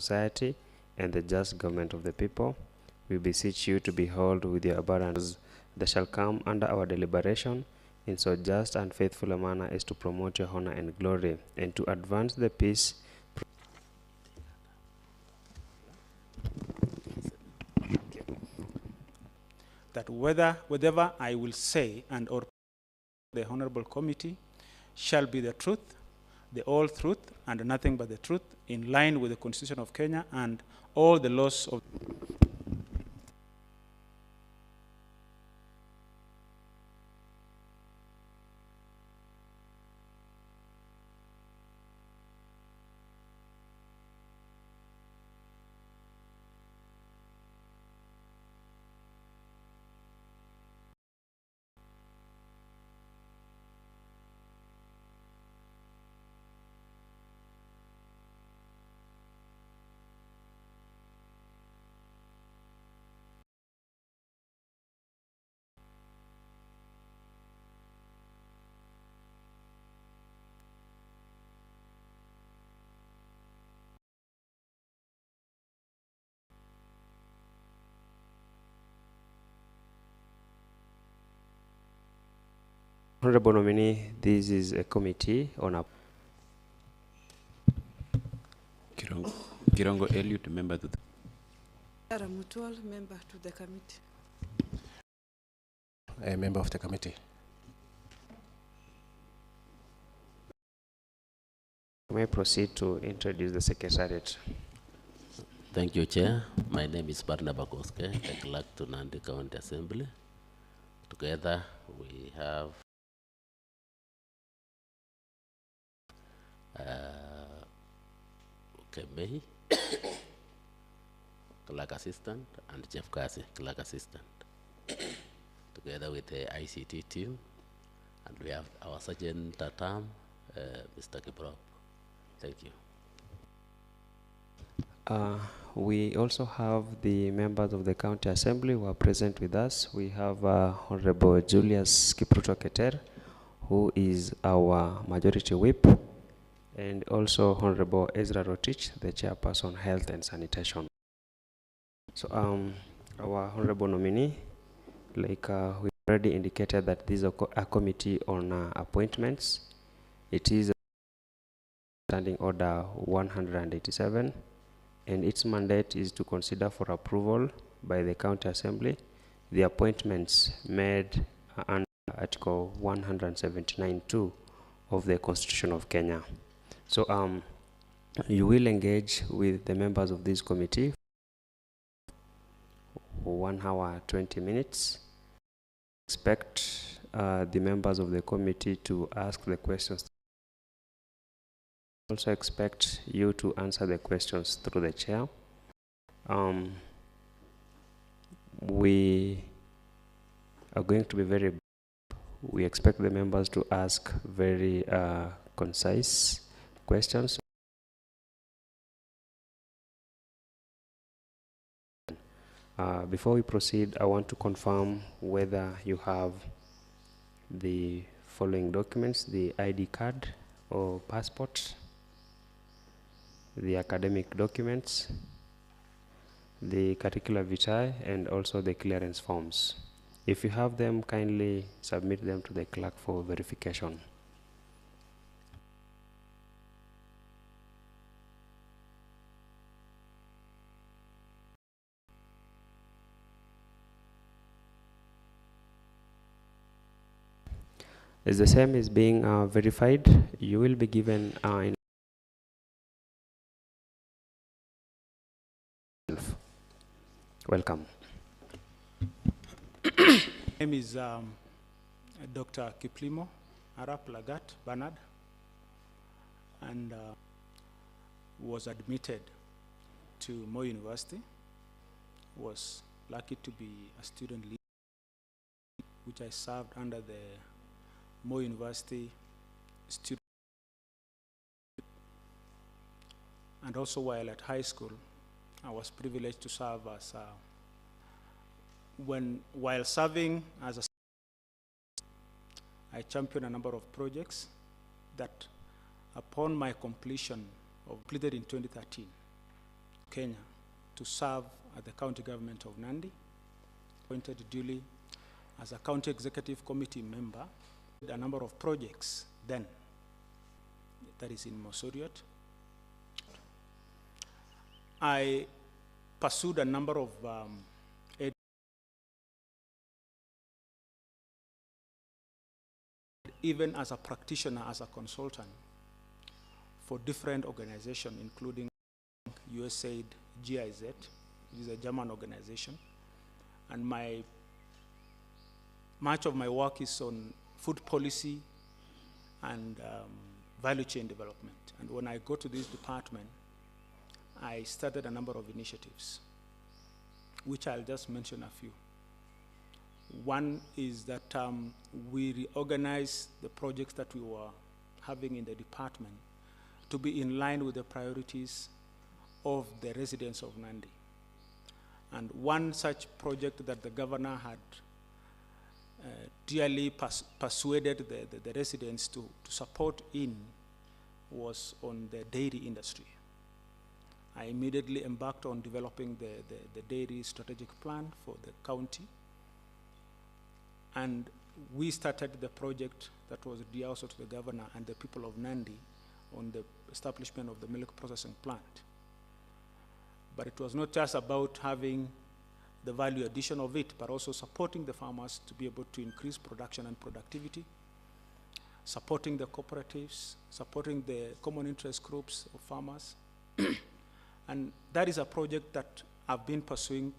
society and the just government of the people. We beseech you to behold with your abundance that shall come under our deliberation in so just and faithful a manner as to promote your honor and glory, and to advance the peace. That whatever I will say and or the Honorable Committee shall be the truth, the whole truth, and nothing but the truth, in line with the Constitution of Kenya and all the laws of Honorable Nominee, this is a committee on a Kirongo Eliud, member to the Mutual, member to the committee. A member of the committee. You may proceed to introduce the Secretariat. Thank you, Chair. My name is Barnaba Koske, the clerk to Nandi County Assembly. Together we have Kemei, clerk assistant, and Jeff Kasi, clerk assistant. Together with the ICT team, and we have our Sergeant Tatam, Mr. Kiprop. Thank you. We also have the members of the County Assembly who are present with us. We have Honorable Julius Kipruto Keter, who is our Majority Whip, and also Honorable Ezra Rotich, the Chairperson, Health and Sanitation. So our Honorable Nominee, like we already indicated that this is a committee on appointments. It is Standing Order 187, and its mandate is to consider for approval by the County Assembly the appointments made under Article 179(2) of the Constitution of Kenya. So you will engage with the members of this committee for 1 hour 20 minutes. Expect the members of the committee to ask the questions. Also expect you to answer the questions through the chair. We are going to be very brief. We expect the members to ask very concise questions. Before we proceed, I want to confirm whether you have the following documents: the ID card or passport, the academic documents, the curricular vitae, and also the clearance forms. If you have them, kindly submit them to the clerk for verification. As the same is being verified, you will be given welcome. My name is Dr. Kiplimo Lagat Benard, and was admitted to Moi University. Was lucky to be a student leader, which I served under the Moi University student. And also while at high school, I was privileged to serve as while serving as a I championed a number of projects that upon my completion of completed in 2013, Kenya to serve at the county government of Nandi, appointed duly as a county executive committee member. A number of projects then, that is in Mosoriot. I pursued a number of even as a practitioner, as a consultant for different organizations, including USAID, GIZ, which is a German organization. And much of my work is on food policy and value chain development. And when I go to this department, I started a number of initiatives, which I'll just mention a few. One is that we reorganized the projects that we were having in the department to be in line with the priorities of the residents of Nandi. And one such project that the governor had dearly persuaded the residents to support in was on the dairy industry. I immediately embarked on developing the dairy strategic plan for the county. And we started the project that was dear also to the governor and the people of Nandi on the establishment of the milk processing plant. But it was not just about having the value addition of it, but also supporting the farmers to be able to increase production and productivity, supporting the cooperatives, supporting the common interest groups of farmers. And that is a project that I've been pursuing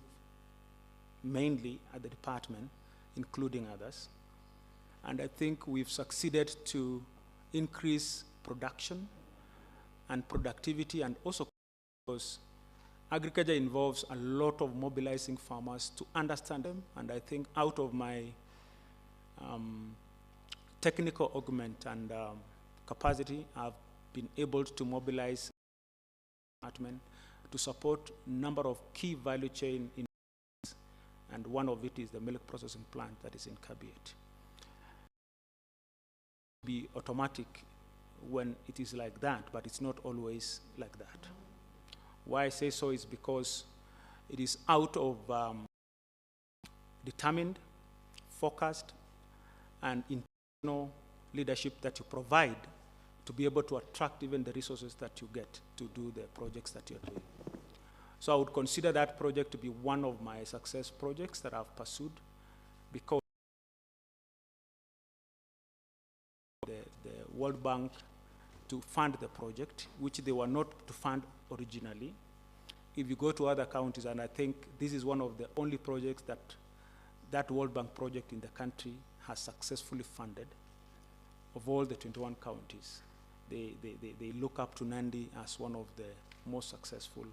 mainly at the department, including others. And I think we've succeeded to increase production and productivity, and also because agriculture involves a lot of mobilizing farmers to understand them. And I think out of my technical augment and capacity, I've been able to mobilize to support a number of key value chain in, and one of it is the milk processing plant that is in Kabiet. Be automatic when it is like that, but it's not always like that. Why I say so is because it is out of determined, focused, and internal leadership that you provide to be able to attract even the resources that you get to do the projects that you're doing. So I would consider that project to be one of my success projects that I've pursued, because the World Bank to fund the project, which they were not to fund originally. If you go to other counties, and I think this is one of the only projects that World Bank project in the country has successfully funded. Of all the 21 counties, they look up to Nandi as one of the most successful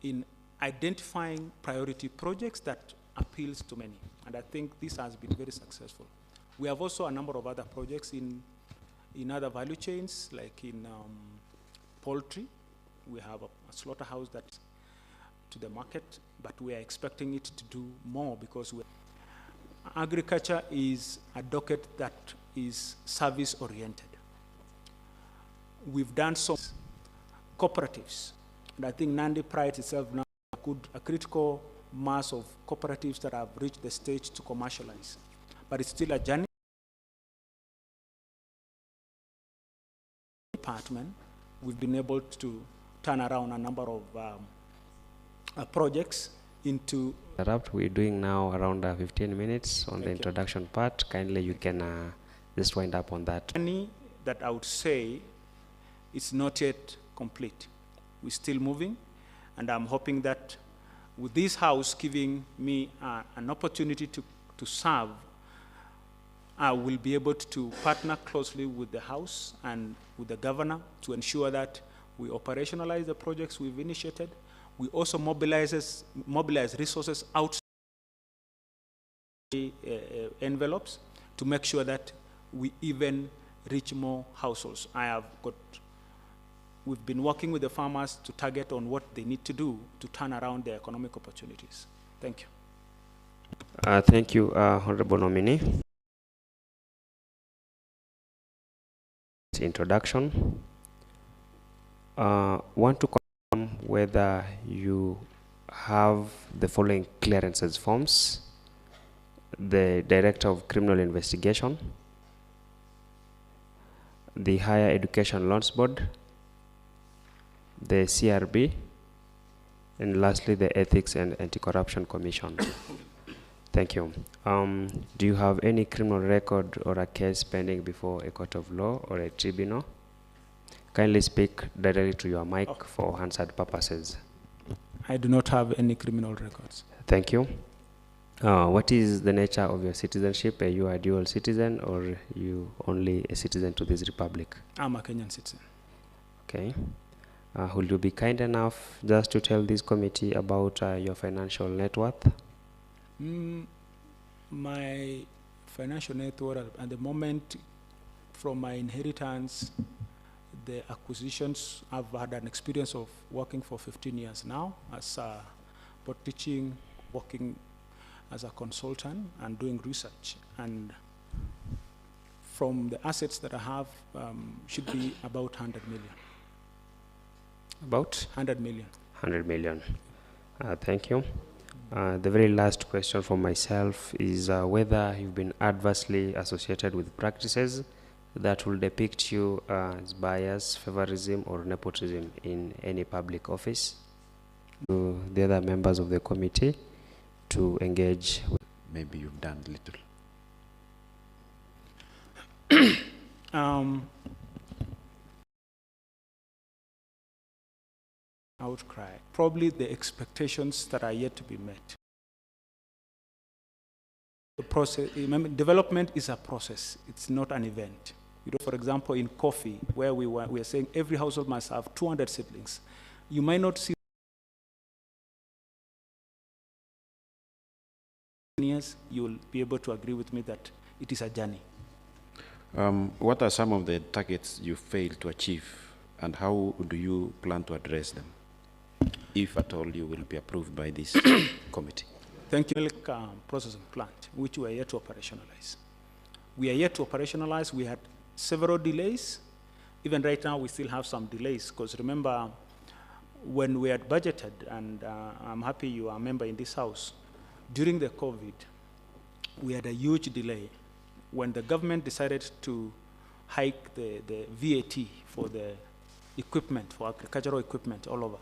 in identifying priority projects that appeals to many. And I think this has been very successful. We have also a number of other projects in other value chains, like in poultry. We have a slaughterhouse that's to the market, but we are expecting it to do more, because agriculture is a docket that is service-oriented. We've done some cooperatives, and I think Nandi prides itself now a critical mass of cooperatives that have reached the stage to commercialize. But it's still a journey. Department, we've been able to turn around a number of projects into. We're doing now around 15 minutes on the introduction part. Kindly, you can just wind up on that. That I would say it's not yet complete. We're still moving, and I'm hoping that with this house giving me an opportunity to serve, I will be able to partner closely with the House and with the governor to ensure that we operationalize the projects we've initiated. We also mobilize resources outside the envelopes to make sure that we even reach more households. We've been working with the farmers to target on what they need to do to turn around their economic opportunities. Thank you. Thank you, Honorable Nominee. Introduction. Want to confirm whether you have the following clearances forms: the Director of Criminal Investigation, the Higher Education Loans Board, the CRB, and lastly, the Ethics and Anti-Corruption Commission. Thank you. Do you have any criminal record or a case pending before a court of law or a tribunal? Kindly speak directly to your mic for answered purposes. I do not have any criminal records. Thank you. What is the nature of your citizenship? Are you a dual citizen or you only a citizen to this republic? I'm a Kenyan citizen. Okay. Will you be kind enough just to tell this committee about your financial net worth? My financial net worth at the moment, from my inheritance, the acquisitions, I've had an experience of working for 15 years now as both teaching, working as a consultant and doing research. And from the assets that I have, should be about 100 million. About? 100 million. 100 million. Thank you. The very last question from myself is whether you've been adversely associated with practices that will depict you as bias, favorism, or nepotism in any public office. To the other members of the committee to engage. Maybe you've done little. Outcry. Probably the expectations that are yet to be met. The process, remember, development is a process. It's not an event. You know, for example, in coffee, where we are saying every household must have 200 seedlings. You might not see years, you will be able to agree with me that it is a journey. What are some of the targets you failed to achieve, and how do you plan to address them, if at all you will be approved by this committee? Thank you. Milk processing plant, which we are yet to operationalize. We are yet to operationalize. We had several delays. Even right now, we still have some delays, because remember, when we had budgeted, and I'm happy you are a member in this house, during the COVID, we had a huge delay when the government decided to hike the VAT for the equipment, for agricultural equipment all over.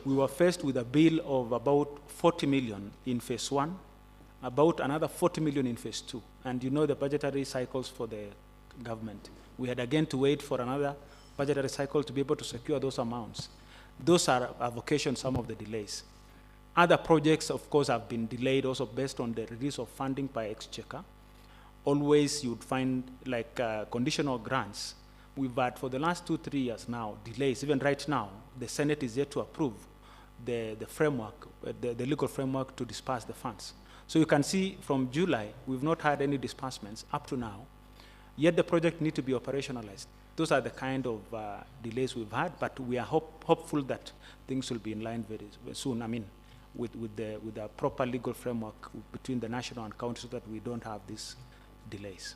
We were faced with a bill of about 40 million in phase 1, about another 40 million in phase 2. And you know the budgetary cycles for the government. We had again to wait for another budgetary cycle to be able to secure those amounts. Those are a vocation, some of the delays. Other projects, of course, have been delayed also based on the release of funding by Exchequer. Always you'd find like conditional grants. We've had for the last 2-3 years now delays. Even right now, the Senate is yet to approve the framework, the legal framework to disperse the funds. So you can see from July, we've not had any disbursements up to now, yet the project need to be operationalized. Those are the kind of delays we've had, but we are hopeful that things will be in line very soon. I mean, with the proper legal framework between the national and county, so that we don't have these delays.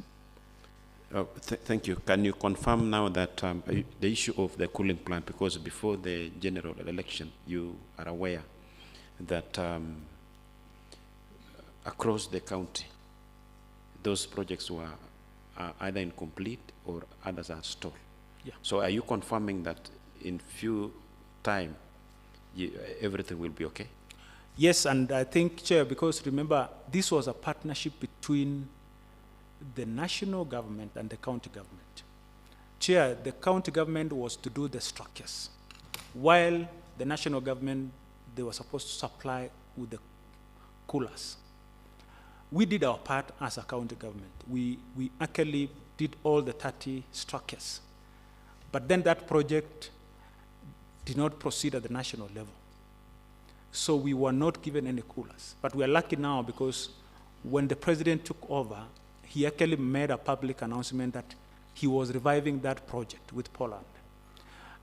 Thank you. Can you confirm now that the issue of the cooling plant, because before the general election, you are aware that across the county, those projects were either incomplete or others are stalled. Yeah. So are you confirming that in few time, everything will be okay? Yes, and I think, Chair, because remember, this was a partnership between the national government and the county government. Chair, the county government was to do the structures, while the national government, they were supposed to supply with the coolers. We did our part as a county government. We actually did all the 30 structures. But then that project did not proceed at the national level. So we were not given any coolers. But we are lucky now, because when the president took over, he actually made a public announcement that he was reviving that project with Poland.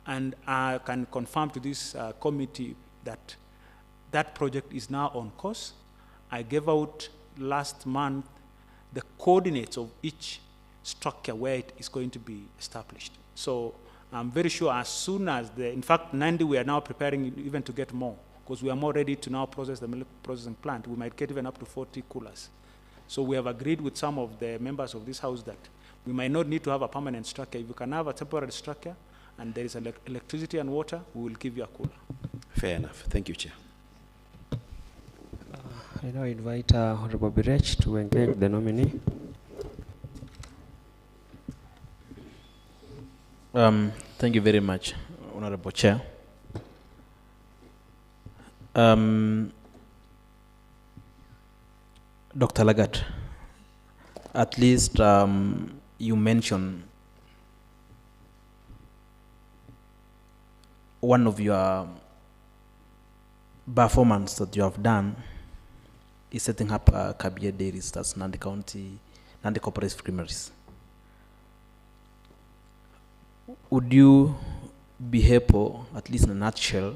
And I can confirm to this committee that that project is now on course. I gave out last month the coordinates of each structure where it is going to be established. So I'm very sure as soon as in fact, Nandi, we are now preparing even to get more, because we are more ready to now process the milk processing plant. We might get even up to 40 coolers. So we have agreed with some of the members of this house that we might not need to have a permanent structure. If you can have a temporary structure and there is electricity and water, we will give you a cooler. Fair enough. Thank you, Chair. I now invite Honorable Birech to engage the nominee. Thank you very much, Honorable Chair. Dr. Lagat, at least you mentioned one of your performance that you have done is setting up Kabia dairies, that's Nandi County, Nandi Cooperative Creameries. Would you be able, at least in a nutshell,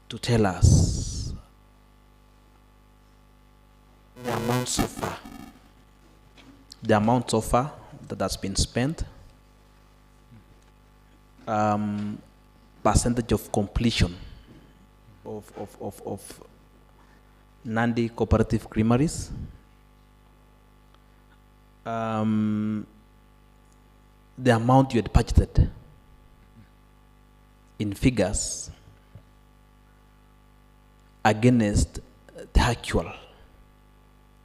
to tell us the amount so far, that has been spent, percentage of completion of Nandi Cooperative Creameries, the amount you had budgeted in figures against the actual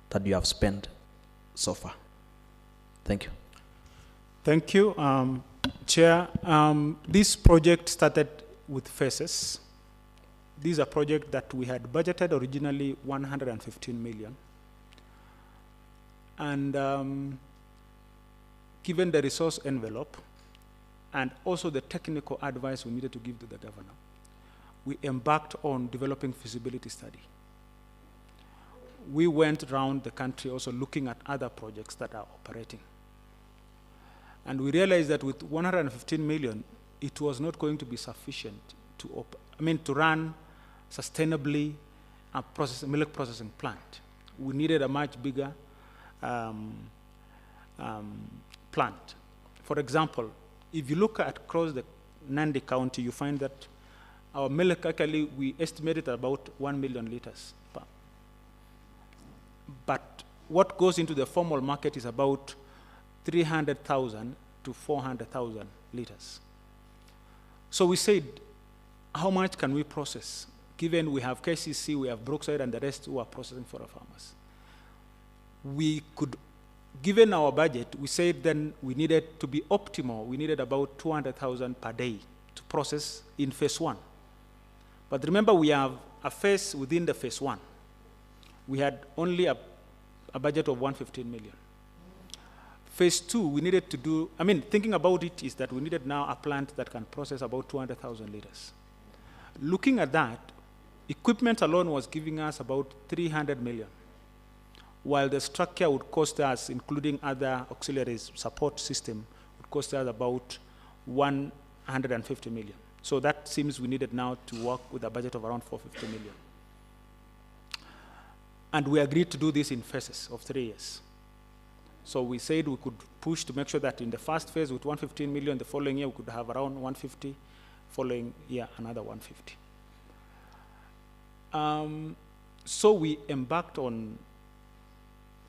that you have spent so far. Thank you. Thank you, Chair. This project started with phases. This is a project that we had budgeted originally 115 million. And given the resource envelope and also the technical advice we needed to give to the governor, we embarked on developing feasibility study. We went around the country also looking at other projects that are operating. And we realized that with 115 million, it was not going to be sufficient to run sustainably a milk processing plant. We needed a much bigger plant. For example, if you look at across the Nandi County, you find that our milk, actually, we estimated about 1 million liters. But what goes into the formal market is about 300,000 to 400,000 liters. So we said, how much can we process? Given we have KCC, we have Brookside, and the rest who are processing for our farmers. We could, given our budget, we said then we needed to be optimal. We needed about 200,000 per day to process in phase 1. But remember, we have a phase within the phase 1. We had only a budget of 115 million. Phase 2, we needed to do, thinking about it is that we needed now a plant that can process about 200,000 liters. Looking at that, equipment alone was giving us about 300 million, while the structure would cost us, including other auxiliaries support system, would cost us about 150 million. So that seems we needed now to work with a budget of around 450 million. And we agreed to do this in phases of 3 years. So we said we could push to make sure that in the first phase with 115 million, the following year we could have around 150, following year another 150. So we embarked on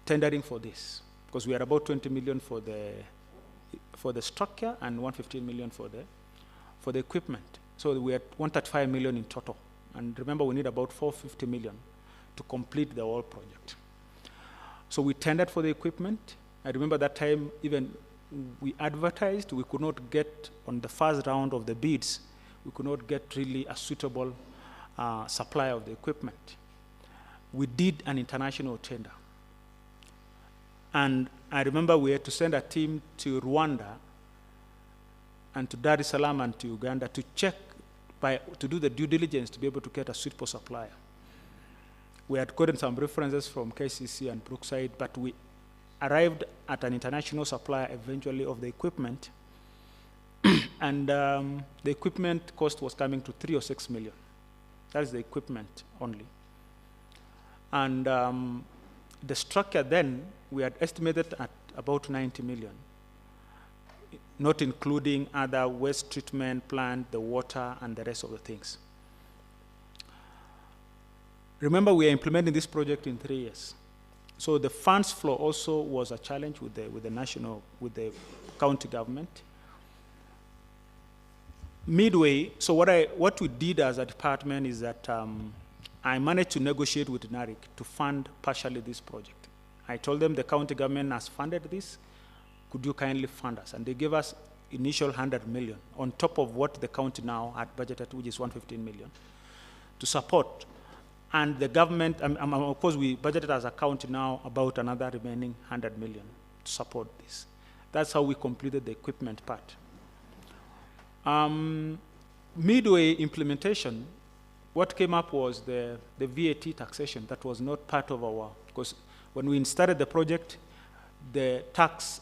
tendering for this, because we had about 20 million for the structure and 115 million for the equipment. So we had 135 million in total. And remember, we need about 450 million to complete the whole project. So we tendered for the equipment. I remember that time even we advertised, we could not get on the first round of the bids, we could not get really a suitable supply of the equipment. We did an international tender. And I remember we had to send a team to Rwanda and to Dar es Salaam and to Uganda to check, to do the due diligence to be able to get a suitable supplier. We had gotten some references from KCC and Brookside, but we arrived at an international supplier eventually of the equipment, and the equipment cost was coming to 3 or 6 million. That is the equipment only. And the structure then, we had estimated at about 90 million. not including other waste treatment plant, the water, and the rest of the things. Remember, we are implementing this project in 3 years. So the funds flow also was a challenge with the county government. Midway, so what we did as a department is that I managed to negotiate with NARIC to fund partially this project. I told them the county government has funded this, could you kindly fund us? And they gave us initial 100 million on top of what the county now had budgeted, which is 115 million, to support. And the government, of course, we budgeted as a county now about another remaining 100 million to support this. That's how we completed the equipment part. Midway implementation, what came up was the VAT taxation that was not part of our, because when we started the project, the tax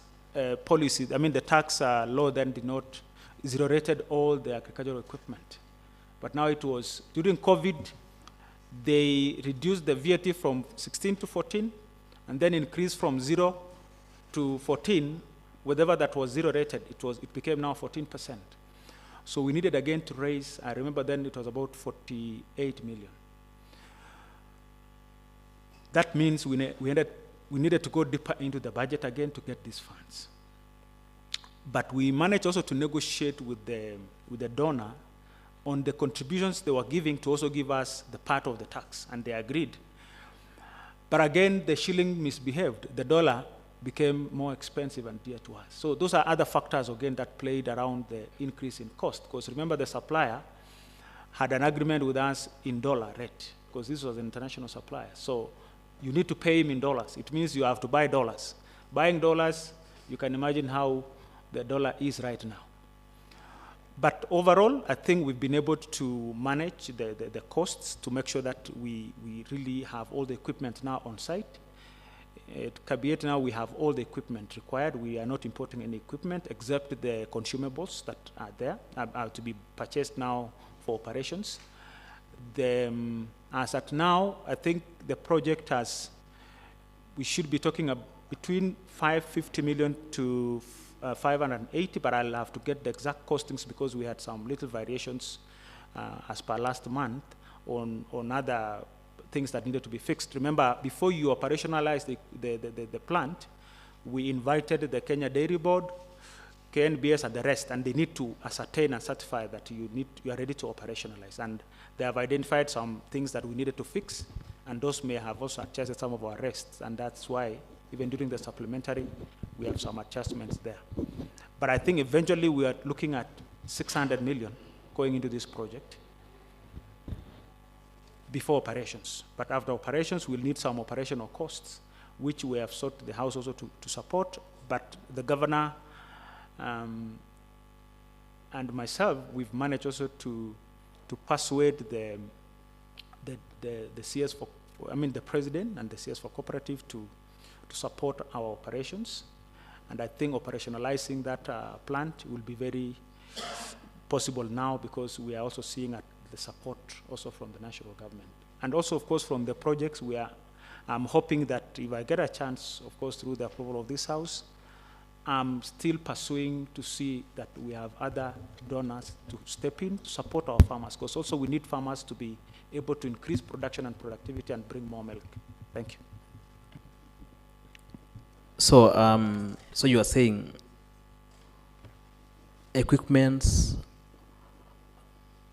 policy, the tax law then did not zero-rated all the agricultural equipment. But now it was, during COVID, they reduced the VAT from 16 to 14, and then increased from 0 to 14, whatever that was zero-rated, it became now 14%. So we needed again to raise, I remember then it was about 48 million. That means we needed to go deeper into the budget again to get these funds. But we managed also to negotiate with the donor on the contributions they were giving to also give us the part of the tax, and they agreed. But again, the shilling misbehaved. The dollar became more expensive and dear to us. So those are other factors, again, that played around the increase in cost. Because remember, the supplier had an agreement with us in dollar rate, because this was an international supplier. So you need to pay him in dollars. It means you have to buy dollars. Buying dollars, you can imagine how the dollar is right now. But overall, I think we've been able to manage the costs to make sure that we really have all the equipment now on site. At Kabiet now, we have all the equipment required. We are not importing any equipment except the consumables that are there, are to be purchased now for operations. As at now, I think the project we should be talking about between 550 million to 580, but I'll have to get the exact costings because we had some little variations as per last month on other things that needed to be fixed. Remember, before you operationalize the plant, we invited the Kenya Dairy Board, KNBS, and the rest, and they need to ascertain and certify that you are ready to operationalize. And they have identified some things that we needed to fix, and those may have also adjusted some of our rests, and that's why even during the supplementary, we have some adjustments there. But I think eventually we are looking at 600 million going into this project before operations. But after operations, we'll need some operational costs, which we have sought the House also to support. But the governor and myself, we've managed also to persuade the CS for, the president and the CS for Cooperative to support our operations. And I think operationalizing that plant will be very possible now because we are also seeing the support also from the national government. And also, of course, from the projects, I'm hoping that if I get a chance, of course, through the approval of this House, I'm still pursuing to see that we have other donors to step in to support our farmers, because also we need farmers to be able to increase production and productivity and bring more milk. Thank you. So, so you are saying equipments,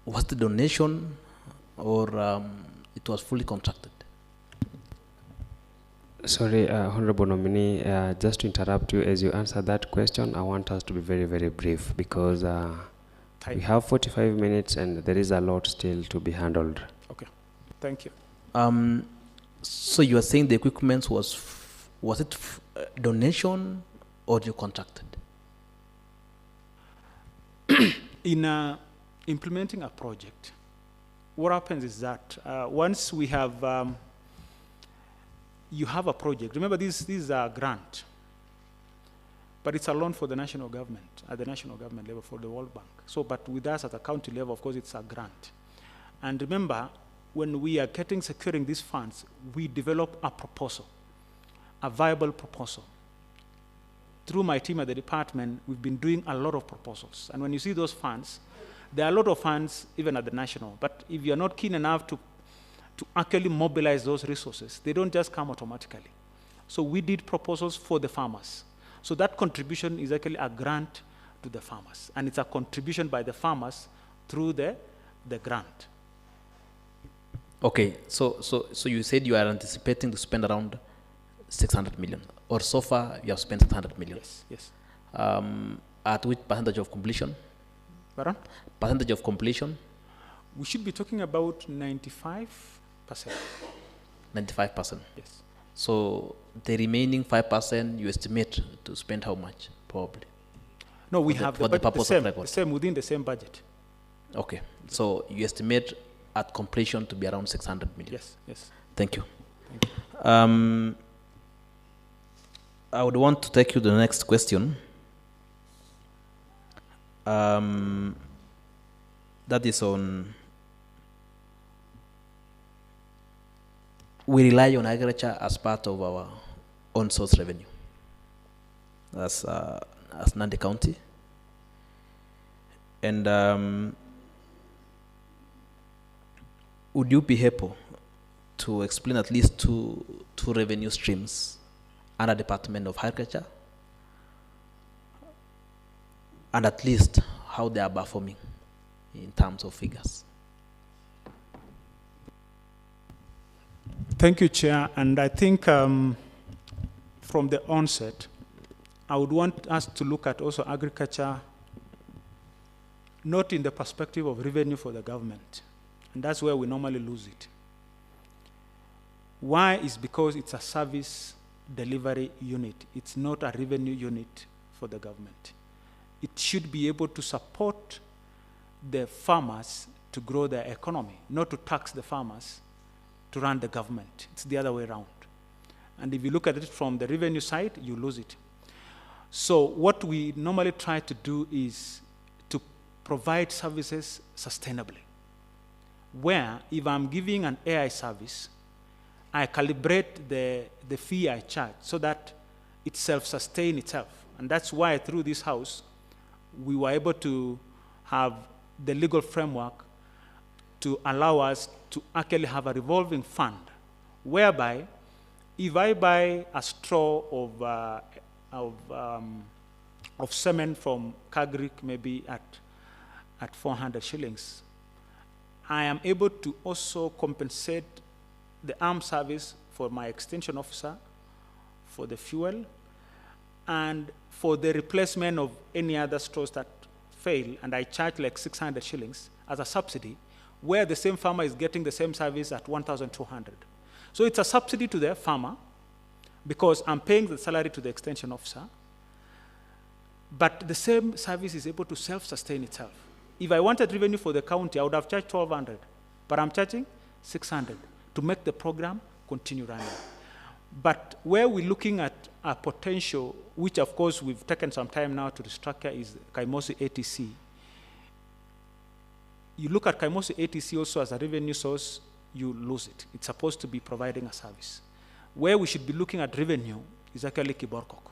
was the donation or it was fully contracted? Sorry, Honorable Nominee, just to interrupt you, as you answer that question, I want us to be very, very brief because we have 45 minutes and there is a lot still to be handled. Okay, thank you. So you are saying the equipment was it donation or you contracted? In implementing a project, what happens is that once we have, you have a project, remember this is a grant, but it's a loan for the national government, at the national government level for the World Bank. So, but with us at the county level, of course, it's a grant. And remember, when we are securing these funds, we develop a proposal, a viable proposal. through my team at the department, we've been doing a lot of proposals. And when you see those funds, there are a lot of funds even at the national. But if you're not keen enough to actually mobilize those resources, they don't just come automatically. So we did proposals for the farmers. So that contribution is actually a grant to the farmers. And it's a contribution by the farmers through the grant. Okay, so you said you are anticipating to spend around 600 million, or so far you have spent 600 million. Yes, yes. At which percentage of completion? Pardon? Percentage of completion? We should be talking about 95%. 95%. Yes. So the remaining 5% you estimate to spend how much, probably? No, we For the- have for the purpose of record. the same within the same budget. Okay, so you estimate at completion to be around 600 million? Yes, yes. Thank you. I would want to take you to the next question. That is on, we rely on agriculture as part of our own source revenue as Nandi County. And would you be able to explain at least two revenue streams under Department of Agriculture, and at least how they are performing in terms of figures? Thank you, Chair. And I think from the onset, I would want us to look at also agriculture not in the perspective of revenue for the government. And that's where we normally lose it. Why is because it's a service delivery unit. It's not a revenue unit for the government. It should be able to support the farmers to grow their economy, not to tax the farmers to run the government. It's the other way around. And if you look at it from the revenue side, you lose it. So what we normally try to do is to provide services sustainably, where if I'm giving an AI service, I calibrate the fee I charge so that it self-sustains itself. And that's why through this house, we were able to have the legal framework to allow us to actually have a revolving fund, whereby if I buy a straw of cement from Kagrik, maybe at 400 shillings, I am able to also compensate the armed service for my extension officer, for the fuel, and for the replacement of any other straws that fail, and I charge like 600 shillings as a subsidy, where the same farmer is getting the same service at 1,200. So it's a subsidy to the farmer because I'm paying the salary to the extension officer, but the same service is able to self-sustain itself. If I wanted revenue for the county, I would have charged 1,200, but I'm charging 600 to make the program continue running. But where we're looking at a potential, which of course we've taken some time now to restructure, is Kaimosi ATC. You look at Kaimosi ATC also as a revenue source, you lose it. It's supposed to be providing a service. Where we should be looking at revenue is actually Kiborkok,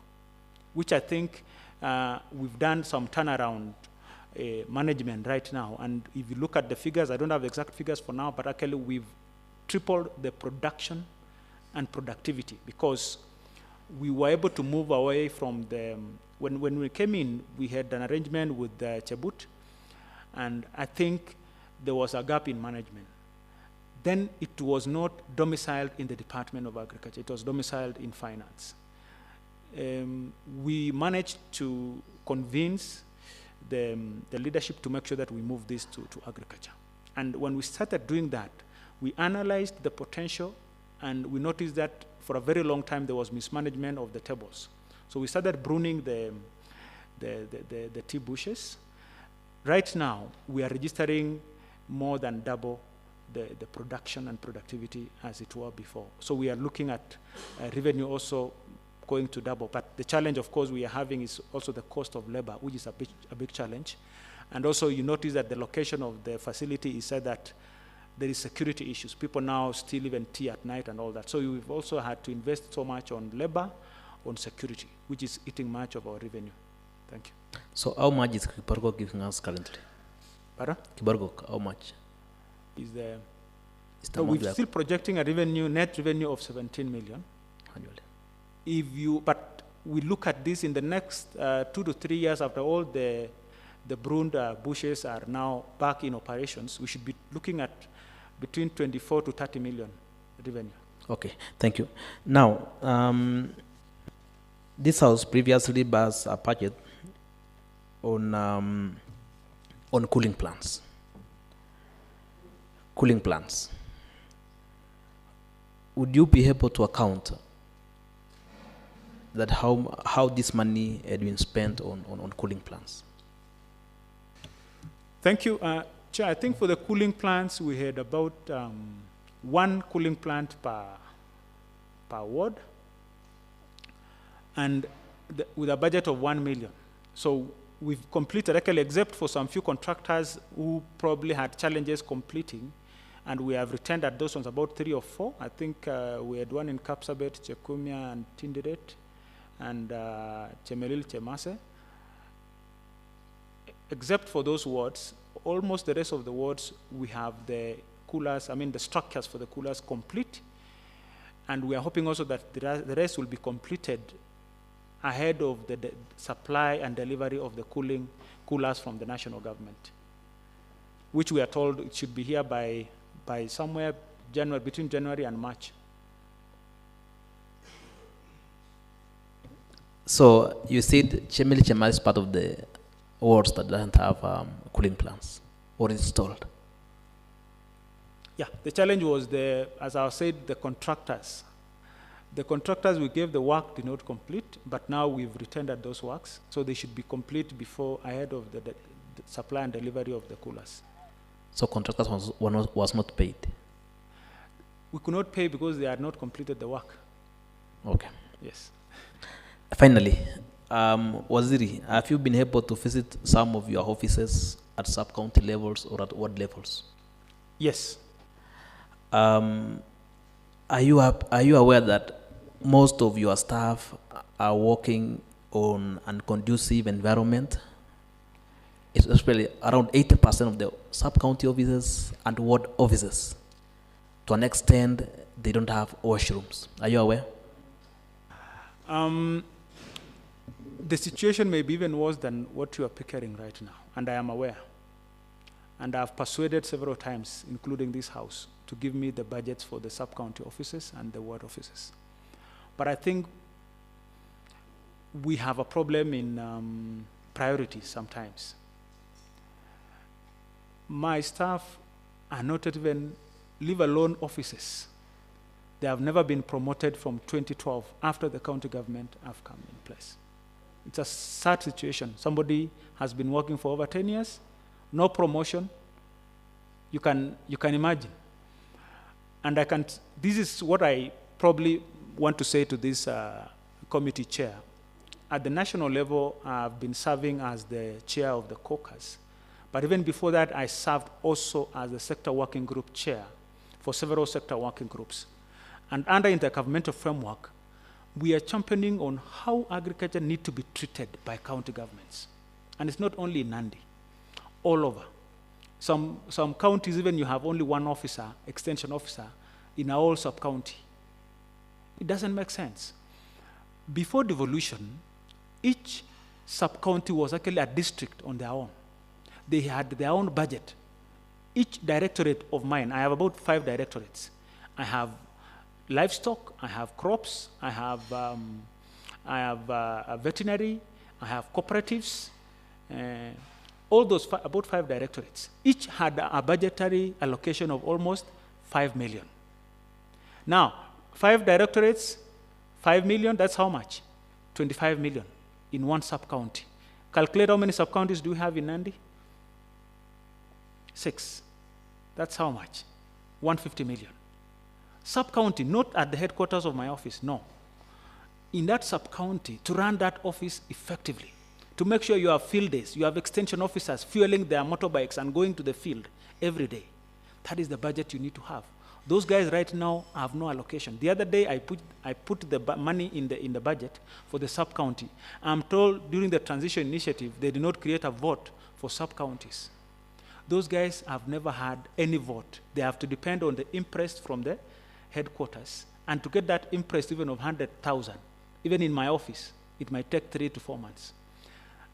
which I think we've done some turnaround management right now. And if you look at the figures, I don't have exact figures for now, but actually we've tripled the production and productivity because we were able to move away from the, when we came in, we had an arrangement with Chebut, and I think there was a gap in management. Then it was not domiciled in the Department of Agriculture, it was domiciled in finance. We managed to convince the leadership to make sure that we move this to agriculture. And when we started doing that, we analyzed the potential, and we noticed that for a very long time there was mismanagement of the tables. So we started pruning the tea bushes. Right now, we are registering more than double the production and productivity as it were before. So we are looking at revenue also going to double. But the challenge, of course, we are having is also the cost of labor, which is a big challenge. And also you notice that the location of the facility is said that there is security issues. People now still even tea at night and all that. So we've also had to invest so much on labor, on security, which is eating much of our revenue. Thank you. So how much is Kiborgo giving us currently? Pardon? Kiborgo, how much? Is the Is the so amount we're still projecting a net revenue of 17 million. annually? But we look at this in the next 2 to 3 years after all the pruned bushes are now back in operations, we should be looking at between 24 to 30 million revenue. Okay, thank you. Now, this house previously was a budget on cooling plants. Cooling plants. Would you be able to account that how this money had been spent on cooling plants? Thank you. Chair, I think for the cooling plants, we had about 1 cooling plant per ward, and with a budget of 1 million. So we've completed, actually, except for some few contractors who probably had challenges completing, and we have returned at those ones about 3 or 4. I think we had one in Kapsabet, Chekumia, and Tindiret, and Chemelil, Chemase. Except for those wards, almost the rest of the wards, we have the coolers, the structures for the coolers complete. And we are hoping also that the rest will be completed ahead of the supply and delivery of the coolers from the national government, which we are told it should be here by somewhere between January and March. So you said Chemeli Chema is part of the wards that doesn't have cooling plants or installed. Yeah, the challenge was as I said, the contractors. The contractors we gave the work did not complete, but now we've returned at those works, so they should be complete ahead of the supply and delivery of the coolers. So contractors was not paid? We could not pay because they had not completed the work. Okay. Yes. Finally, Waziri, have you been able to visit some of your offices at sub-county levels or at ward levels? Yes. Are you aware that most of your staff are working on an conducive environment? Especially around 80% of the sub-county offices and ward offices. To an extent, they don't have washrooms. Are you aware? The situation may be even worse than what you are picturing right now, and I am aware. And I've persuaded several times, including this house, to give me the budgets for the sub-county offices and the ward offices. But I think we have a problem in priorities sometimes. My staff are not even, leave alone offices. They have never been promoted from 2012 after the county government have come in place. It's a sad situation. Somebody has been working for over 10 years, no promotion. You can imagine. And this is what I probably want to say to this committee chair. At the national level, I've been serving as the chair of the caucus. But even before that, I served also as the sector working group chair for several sector working groups. And under intergovernmental framework, we are championing on how agriculture needs to be treated by county governments. And it's not only in Nandi, all over. Some counties, even you have only one officer, extension officer, in a whole sub-county. It doesn't make sense. Before devolution, each sub-county was actually a district on their own. They had their own budget. Each directorate of mine, I have about 5 directorates. I have livestock, I have crops, I have veterinary, I have cooperatives, all those about 5 directorates. Each had a budgetary allocation of almost 5 million. Now, 5 directorates, 5 million, that's how much? 25 million in one sub-county. Calculate how many sub-counties do we have in Nandi? 6. That's how much? 150 million. Sub-county, not at the headquarters of my office, no. In that sub-county, to run that office effectively, to make sure you have field days, you have extension officers fueling their motorbikes and going to the field every day. That is the budget you need to have. Those guys right now have no allocation. The other day, I put the money in the budget for the sub-county. I'm told during the transition initiative, they did not create a vote for sub-counties. Those guys have never had any vote. They have to depend on the imprest from the headquarters. And to get that imprest even of 100,000, even in my office, it might take 3 to 4 months.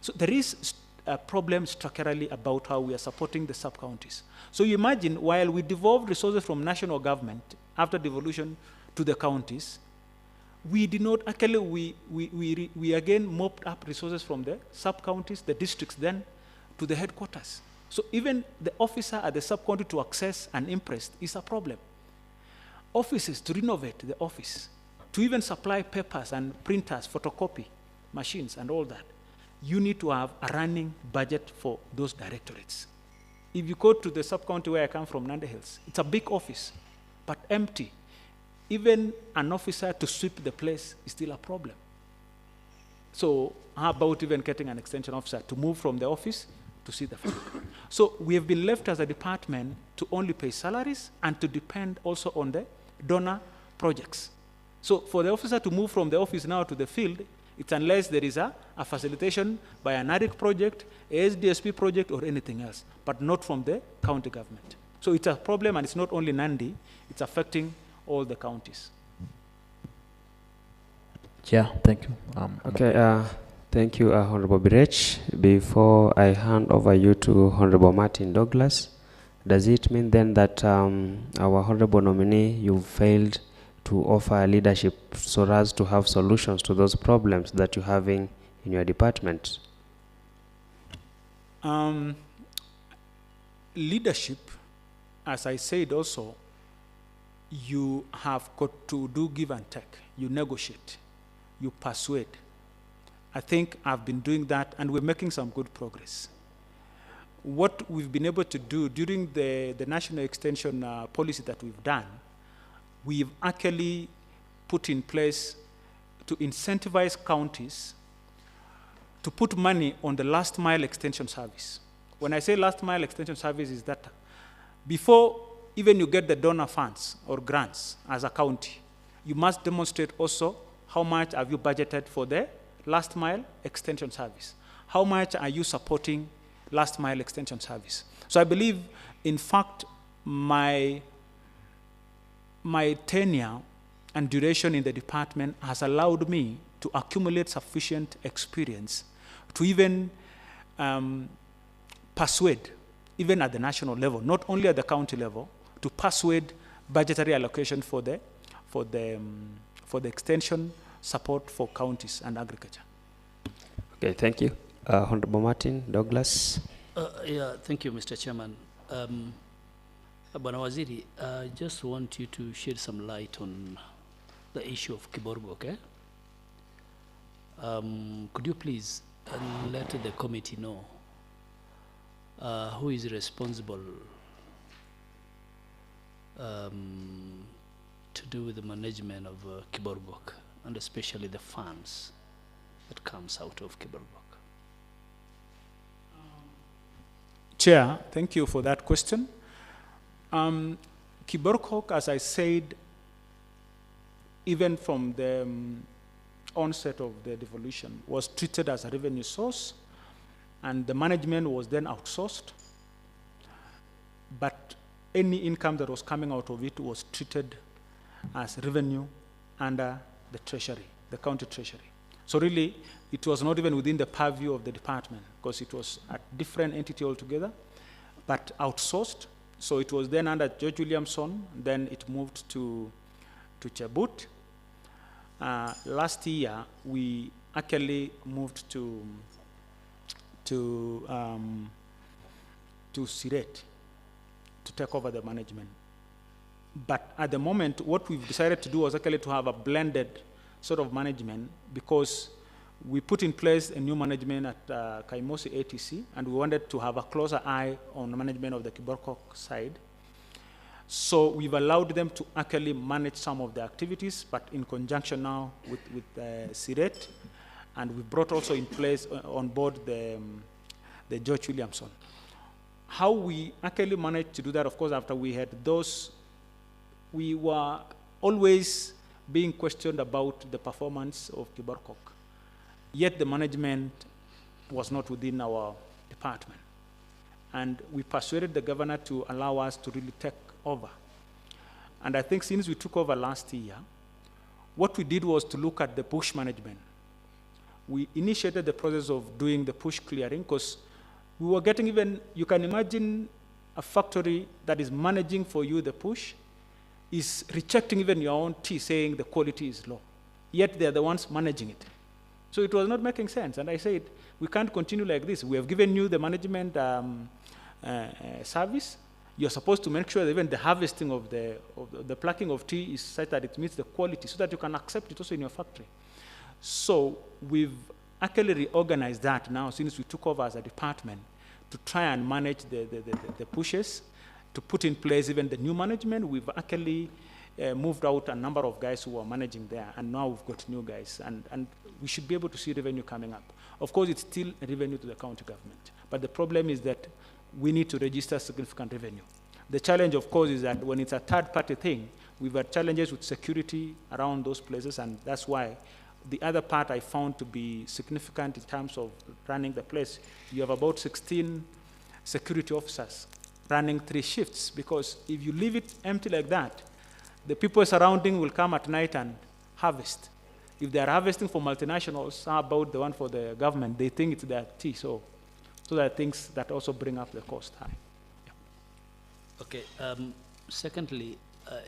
So there is a problem structurally about how we are supporting the sub-counties. So you imagine, while we devolved resources from national government after devolution to the counties, we did not, actually, we again mopped up resources from the sub-counties, the districts then, to the headquarters. So even the officer at the sub-county to access an imprest is a problem. Offices, to renovate the office, to even supply papers and printers, photocopy machines and all that, you need to have a running budget for those directorates. If you go to the sub-county where I come from, Nandi Hills, it's a big office, but empty. Even an officer to sweep the place is still a problem. So how about even getting an extension officer to move from the office to see the family? So we have been left as a department to only pay salaries and to depend also on the donor projects. So for the officer to move from the office now to the field, it's unless there is a facilitation by an ARIC project, a SDSP project, or anything else, but not from the county government. So it's a problem, and it's not only Nandi, it's affecting all the counties. Yeah, thank you. Okay, thank you, Honorable Birech. Before I hand over you to Honorable Martin Douglas, does it mean then that our Honorable Nominee, you failed to offer leadership so as to have solutions to those problems that you're having in your department? Leadership, as I said also, you have got to do give and take. You negotiate, you persuade. I think I've been doing that, and we're making some good progress. What we've been able to do during the national extension policy that we've done, we've actually put in place to incentivize counties to put money on the last mile extension service. When I say last mile extension service, is that before even you get the donor funds or grants as a county, you must demonstrate also how much have you budgeted for the last mile extension service. How much are you supporting last mile extension service? So I believe, in fact, my tenure and duration in the department has allowed me to accumulate sufficient experience to even persuade, even at the national level, not only at the county level, to persuade budgetary allocation for the extension support for counties and agriculture. Okay, thank you. Honorable Martin Douglas. Yeah, thank you, Mr. Chairman. Bwana Waziri, I just want you to shed some light on the issue of Kiborgo, okay? Could you please let the committee know who is responsible to do with the management of Kiborgo, and especially the funds that comes out of Kiborgo? Chair, thank you for that question. Kiborgo, as I said, even from the onset of the devolution, was treated as a revenue source, and the management was then outsourced. But any income that was coming out of it was treated as revenue under the treasury, the county treasury. So really, it was not even within the purview of the department, because it was a different entity altogether, but outsourced. So it was then under George Williamson, then it moved to Chebut. Last year, we actually moved to Siret to take over the management. But at the moment, what we've decided to do was actually to have a blended sort of management, because we put in place a new management at Kaimosi ATC, and we wanted to have a closer eye on the management of the Kiborgo side. So we've allowed them to actually manage some of the activities, but in conjunction now with Siret, and we brought also in place on board the George Williamson. How we actually managed to do that, of course, after we had those we were always being questioned about the performance of Kiborkok. Yet the management was not within our department. And we persuaded the governor to allow us to really take over. And I think since we took over last year, what we did was to look at the bush management. We initiated the process of doing the bush clearing because we were getting even, you can imagine a factory that is managing for you the bush is rejecting even your own tea, saying the quality is low. Yet they're the ones managing it. So it was not making sense. And I said, we can't continue like this. We have given you the management service. You're supposed to make sure that even the harvesting of the plucking of tea is such that it meets the quality so that you can accept it also in your factory. So we've actually reorganized that now since we took over as a department to try and manage the pushes, to put in place even the new management. We've actually moved out a number of guys who were managing there, and now we've got new guys, and we should be able to see revenue coming up. Of course, it's still a revenue to the county government, but the problem is that we need to register significant revenue. The challenge, of course, is that when it's a third-party thing, we've had challenges with security around those places, and that's why the other part I found to be significant in terms of running the place. You have about 16 security officers running 3 shifts, because if you leave it empty like that, the people surrounding will come at night and harvest. If they are harvesting for multinationals, how about the one for the government? They think it's their tea, so there are things that also bring up the cost high. Yeah. Okay. Secondly,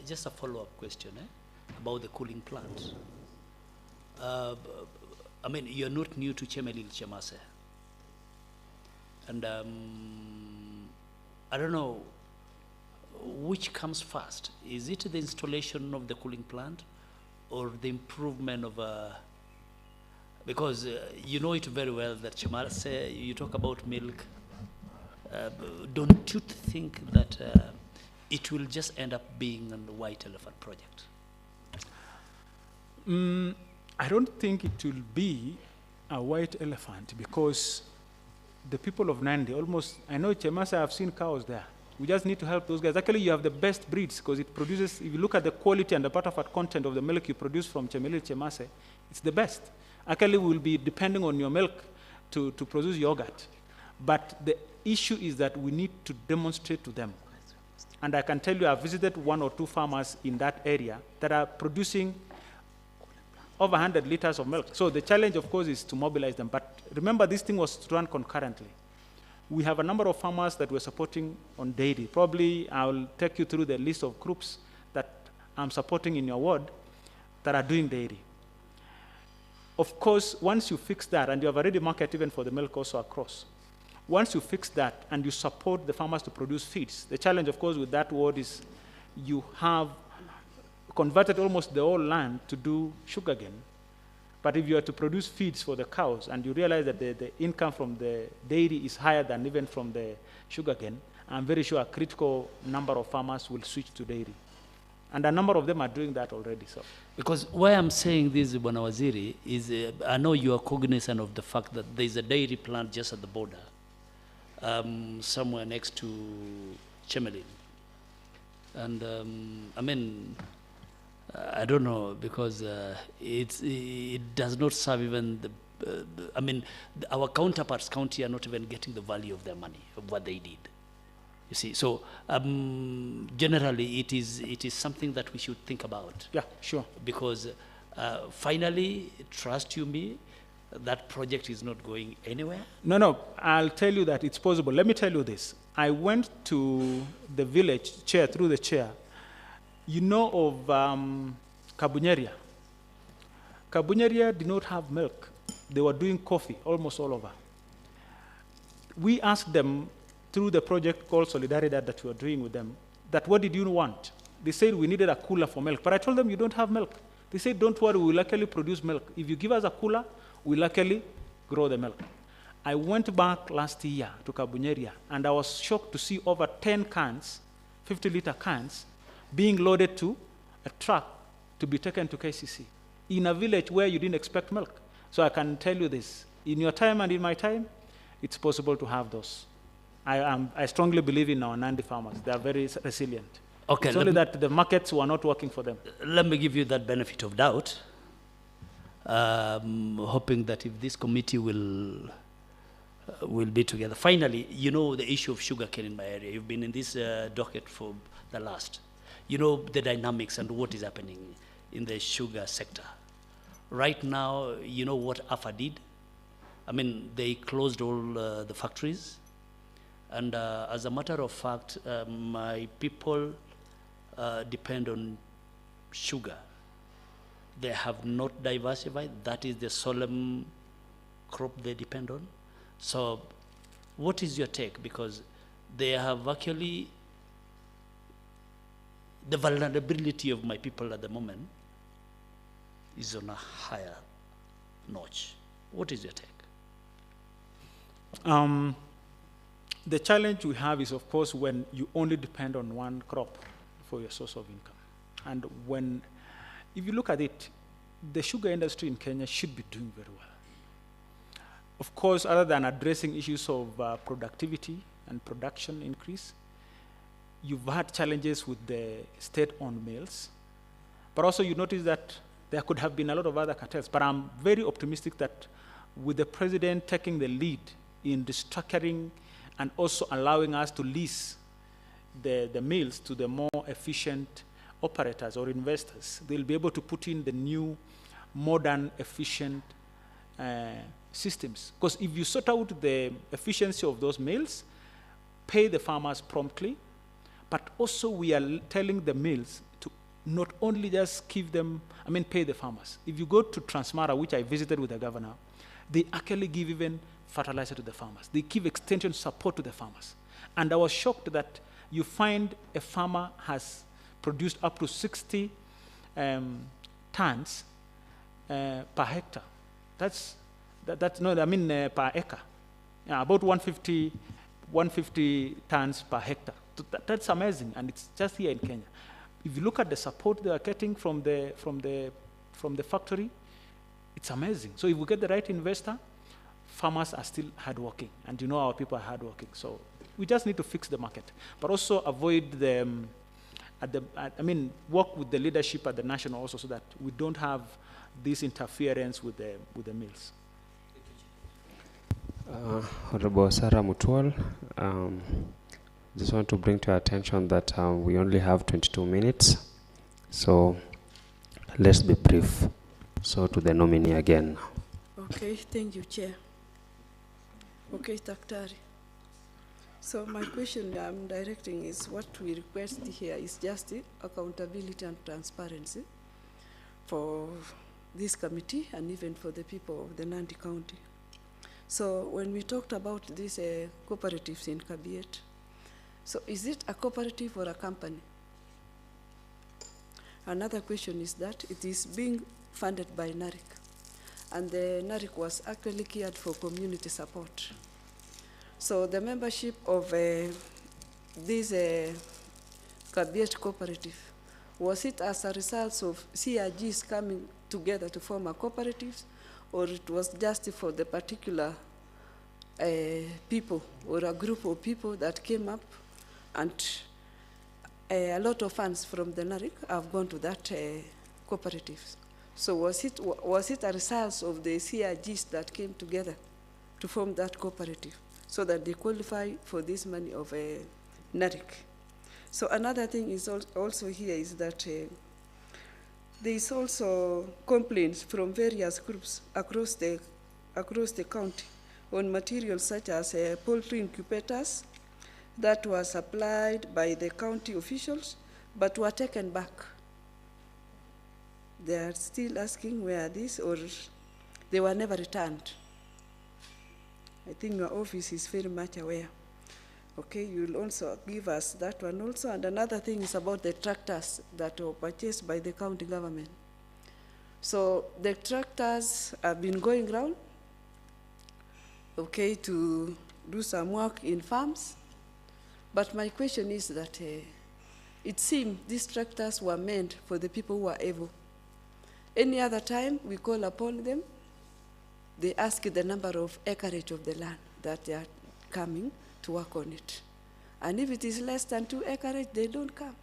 just a follow-up question about the cooling plant. I mean, you're not new to Chemelil Chemase. And I don't know, which comes first? Is it the installation of the cooling plant or the improvement of because you know it very well that Chemase, you talk about milk. Don't you think that it will just end up being a white elephant project? I don't think it will be a white elephant, because the people of Nandi almost, I know Chemase, I've seen cows there. We just need to help those guys. Actually, you have the best breeds, because it produces, if you look at the quality and the butterfat content of the milk you produce from Chemelil Chemase, it's the best. Actually, we will be depending on your milk to produce yogurt. But the issue is that we need to demonstrate to them. And I can tell you, I've visited 1 or 2 farmers in that area that are producing over 100 liters of milk. So the challenge, of course, is to mobilize them. But remember, this thing was run concurrently. We have a number of farmers that we're supporting on dairy. Probably I'll take you through the list of groups that I'm supporting in your ward that are doing dairy. Of course, once you fix that, and you have already marketed even for the milk also across, once you fix that and you support the farmers to produce feeds, the challenge, of course, with that ward is you have converted almost the whole land to do sugarcane. But if you are to produce feeds for the cows and you realize that the income from the dairy is higher than even from the sugarcane, I'm very sure a critical number of farmers will switch to dairy. And a number of them are doing that already. So, because why I'm saying this, Bwana Waziri, is I know you are cognizant of the fact that there is a dairy plant just at the border, somewhere next to Chemelil. And I mean, I don't know, because it does not serve even the, I mean, our counterparts county are not even getting the value of their money, of what they did. You see, so generally it is something that we should think about. yeah, sure. Because finally, trust you me, that project is not going anywhere. No, I'll tell you that it's possible. Let me tell you this. I went to the village chair, through the chair. You know of Kabunyeria. Kabunyeria did not have milk. They were doing coffee almost all over. We asked them through the project called Solidaridad that we were doing with them, that what did you want? They said we needed a cooler for milk. But I told them you don't have milk. They said, don't worry, we'll luckily produce milk. If you give us a cooler, we'll luckily grow the milk. I went back last year to Kabunyeria, and I was shocked to see over 10 cans, 50-liter cans, being loaded to a truck to be taken to KCC in a village where you didn't expect milk. So I can tell you this, in your time and in my time, it's possible to have those. I strongly believe in our Nandi farmers. They are very resilient. Okay, It's only that the markets were not working for them. let me give you that benefit of doubt, hoping that if this committee will be together. Finally, you know the issue of sugarcane in my area. You've been in this docket for the last. You know the dynamics and what is happening in the sugar sector. Right now, you know what AFA did? I mean, they closed all the factories. And as a matter of fact, my people depend on sugar. They have not diversified. That is the solemn crop they depend on. So what is your take? Because they have actually, the vulnerability of my people at the moment is on a higher notch. What is your take? The challenge we have is, of course, when you only depend on one crop for your source of income. And when, if you look at it, the sugar industry in Kenya should be doing very well. Of course, other than addressing issues of productivity and production increase, you've had challenges with the state-owned mills. But also you notice that there could have been a lot of other cartels. But I'm very optimistic that with the president taking the lead in restructuring and also allowing us to lease the mills to the more efficient operators or investors, they'll be able to put in the new, modern, efficient systems. Because if you sort out the efficiency of those mills, pay the farmers promptly, but also we are telling the mills to not only just give them, pay the farmers. If you go to Transmara, which I visited with the governor, they actually give even fertilizer to the farmers. They give extension support to the farmers. And I was shocked that you find a farmer has produced up to 60 tons per hectare. Per acre. Yeah, about 150 tons per hectare. That's amazing, and it's just here in Kenya. If you look at the support they are getting from the factory, it's amazing. So if we get the right investor, farmers are still hardworking, and you know our people are hardworking. So we just need to fix the market, but also avoid work with the leadership at the national also, so that we don't have this interference with the mills. Honorable Sarah Mutual, just want to bring to your attention that we only have 22 minutes, so let's be brief. So to the nominee again. Okay, thank you, Chair. Okay, Daktari. So my question I'm directing is, what we request here is just accountability and transparency for this committee and even for the people of the Nandi County. So when we talked about these cooperatives in Kabiet, so is it a cooperative or a company? Another question is that it is being funded by NARIC, and the NARIC was actually geared for community support. So the membership of this Kabiet cooperative, was it as a result of CRGs coming together to form a cooperative, or it was just for the particular people or a group of people that came up, and a lot of funds from the NARIC have gone to that cooperative? So was it a result of the CRGs that came together to form that cooperative so that they qualify for this money of NARIC? So another thing is also here is that there is also complaints from various groups across the county on materials such as poultry incubators that were supplied by the county officials but were taken back. They are still asking where this, or they were never returned. I think your office is very much aware. Okay, you will also give us that one also. And another thing is about the tractors that were purchased by the county government. So the tractors have been going around, okay, to do some work in farms. But my question is that it seems these tractors were meant for the people who are able. Any other time we call upon them, they ask the number of acreage of the land that they are coming to work on it. And if it is less than 2 acreage, they don't come.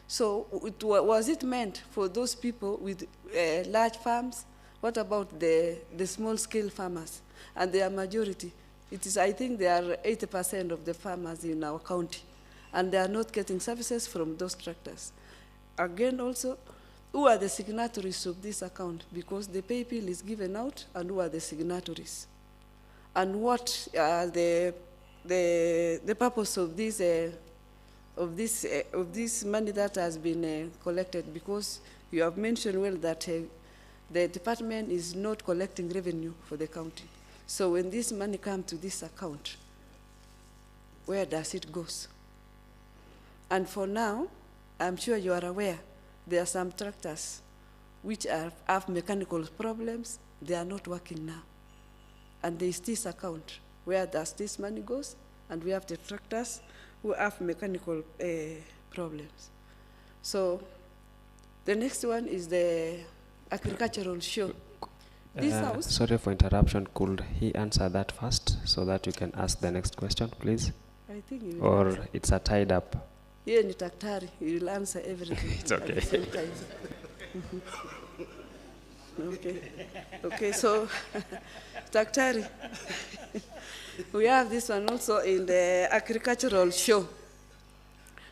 So was it meant for those people with large farms? What about the small-scale farmers? And their majority, it is, I think they are 80% of the farmers in our county, and they are not getting services from those tractors. Again, also, who are the signatories of this account? Because the pay bill is given out, and who are the signatories? And what are the purpose of this money that has been collected? Because you have mentioned well that the department is not collecting revenue for the county. So when this money comes to this account, where does it go? And for now, I'm sure you are aware, there are some tractors which have mechanical problems. They are not working now. And there is this account. Where does this money go? And we have the tractors who have mechanical problems. So the next one is the agricultural show. This house. Sorry for interruption. Could he answer that first so that you can ask the next question, please? I think you will Or answer. it's a tied up? Yeah, ni daktari. You will answer everything. It's okay. At the same time. Okay. Okay, so daktari. We have this one also in the agricultural show.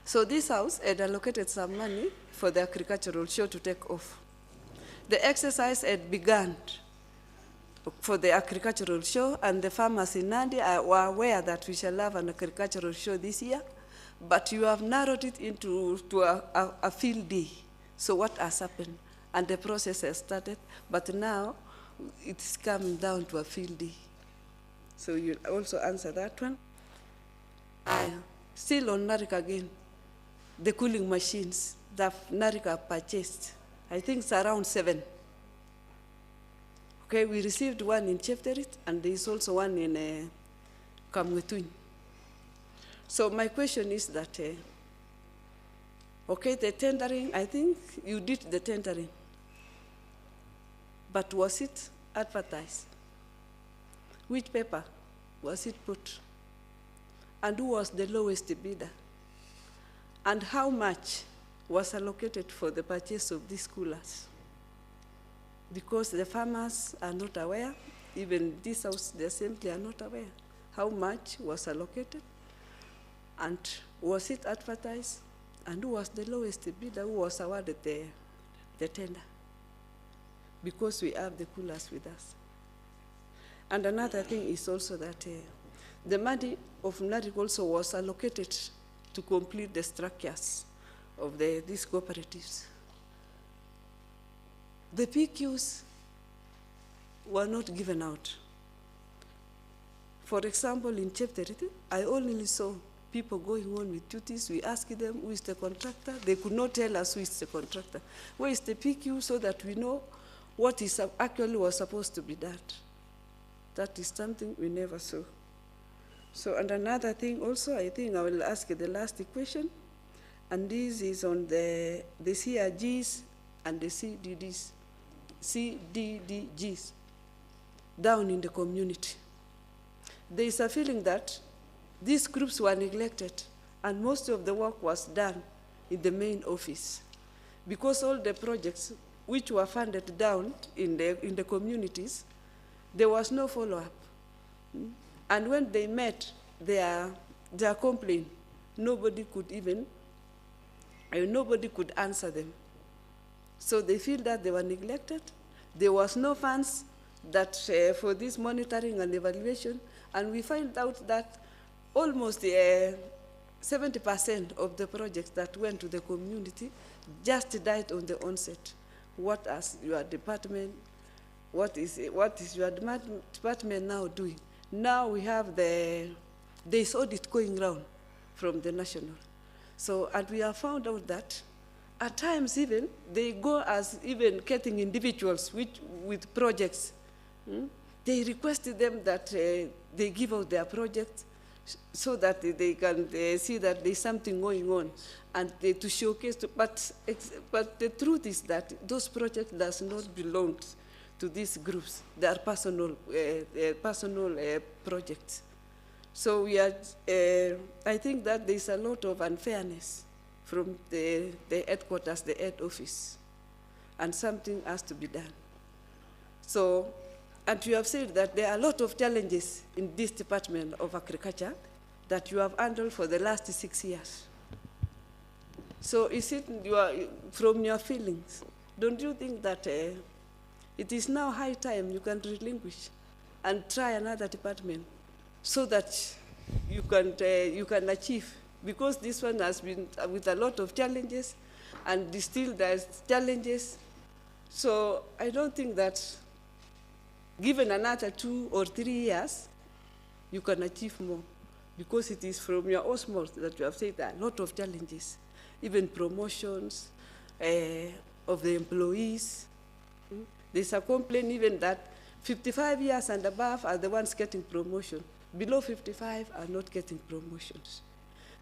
So this house had allocated some money for the agricultural show to take off. The exercise had begun for the agricultural show, and the farmers in Nandi were aware that we shall have an agricultural show this year, but you have narrowed it into a field day. So what has happened? And the process has started, but now it's coming down to a field day. So you also answer that one. Still on NARIC again, the cooling machines that NARIC have purchased, I think it's around 7. Okay, we received one in Chepterit, and there is also one in Kamwetun. So my question is that, okay, the tendering, I think you did the tendering, but was it advertised? Which paper was it put? And who was the lowest bidder? And how much was allocated for the purchase of these coolers? Because the farmers are not aware, even this house, the assembly are not aware how much was allocated, and was it advertised, and who was the lowest bidder, who was awarded the tender? Because we have the coolers with us. And another thing is also that the money of NARIC also was allocated to complete the structures of these cooperatives. The PQs were not given out. For example, in Chepterit, I only saw people going on with duties. We asked them, who is the contractor? They could not tell us who is the contractor. Where is the PQ, so that we know what is actually was supposed to be done? That is something we never saw. So, and another thing also, I think I will ask the last question, and this is on the CRGs and the CDDGs down in the community. There is a feeling that these groups were neglected, and most of the work was done in the main office, because all the projects which were funded down in the communities, there was no follow-up. And when they met their complaint, nobody could answer them. So they feel that they were neglected. There was no funds that for this monitoring and evaluation, and we find out that almost 70% of the projects that went to the community just died on the onset. What is your department? What is your department now doing? Now we have this audit going around from the national. So, and we have found out that at times even, they go as even getting individuals with projects. They requested them that they give out their projects so that they can see that there's something going on, and to showcase. But the truth is that those projects does not belong to these groups. They are personal projects. So we are, I think that there's a lot of unfairness from the headquarters, the head office, and something has to be done. So, and you have said that there are a lot of challenges in this Department of Agriculture that you have handled for the last 6 years. So is it from your feelings, don't you think that it is now high time you can relinquish and try another department so that you can achieve? Because this one has been with a lot of challenges, and still there's challenges. So I don't think that given another 2 or 3 years, you can achieve more, because it is from your osmosis that you have said that a lot of challenges, even promotions of the employees. There's a complaint even that 55 years and above are the ones getting promotion. Below 55 are not getting promotions.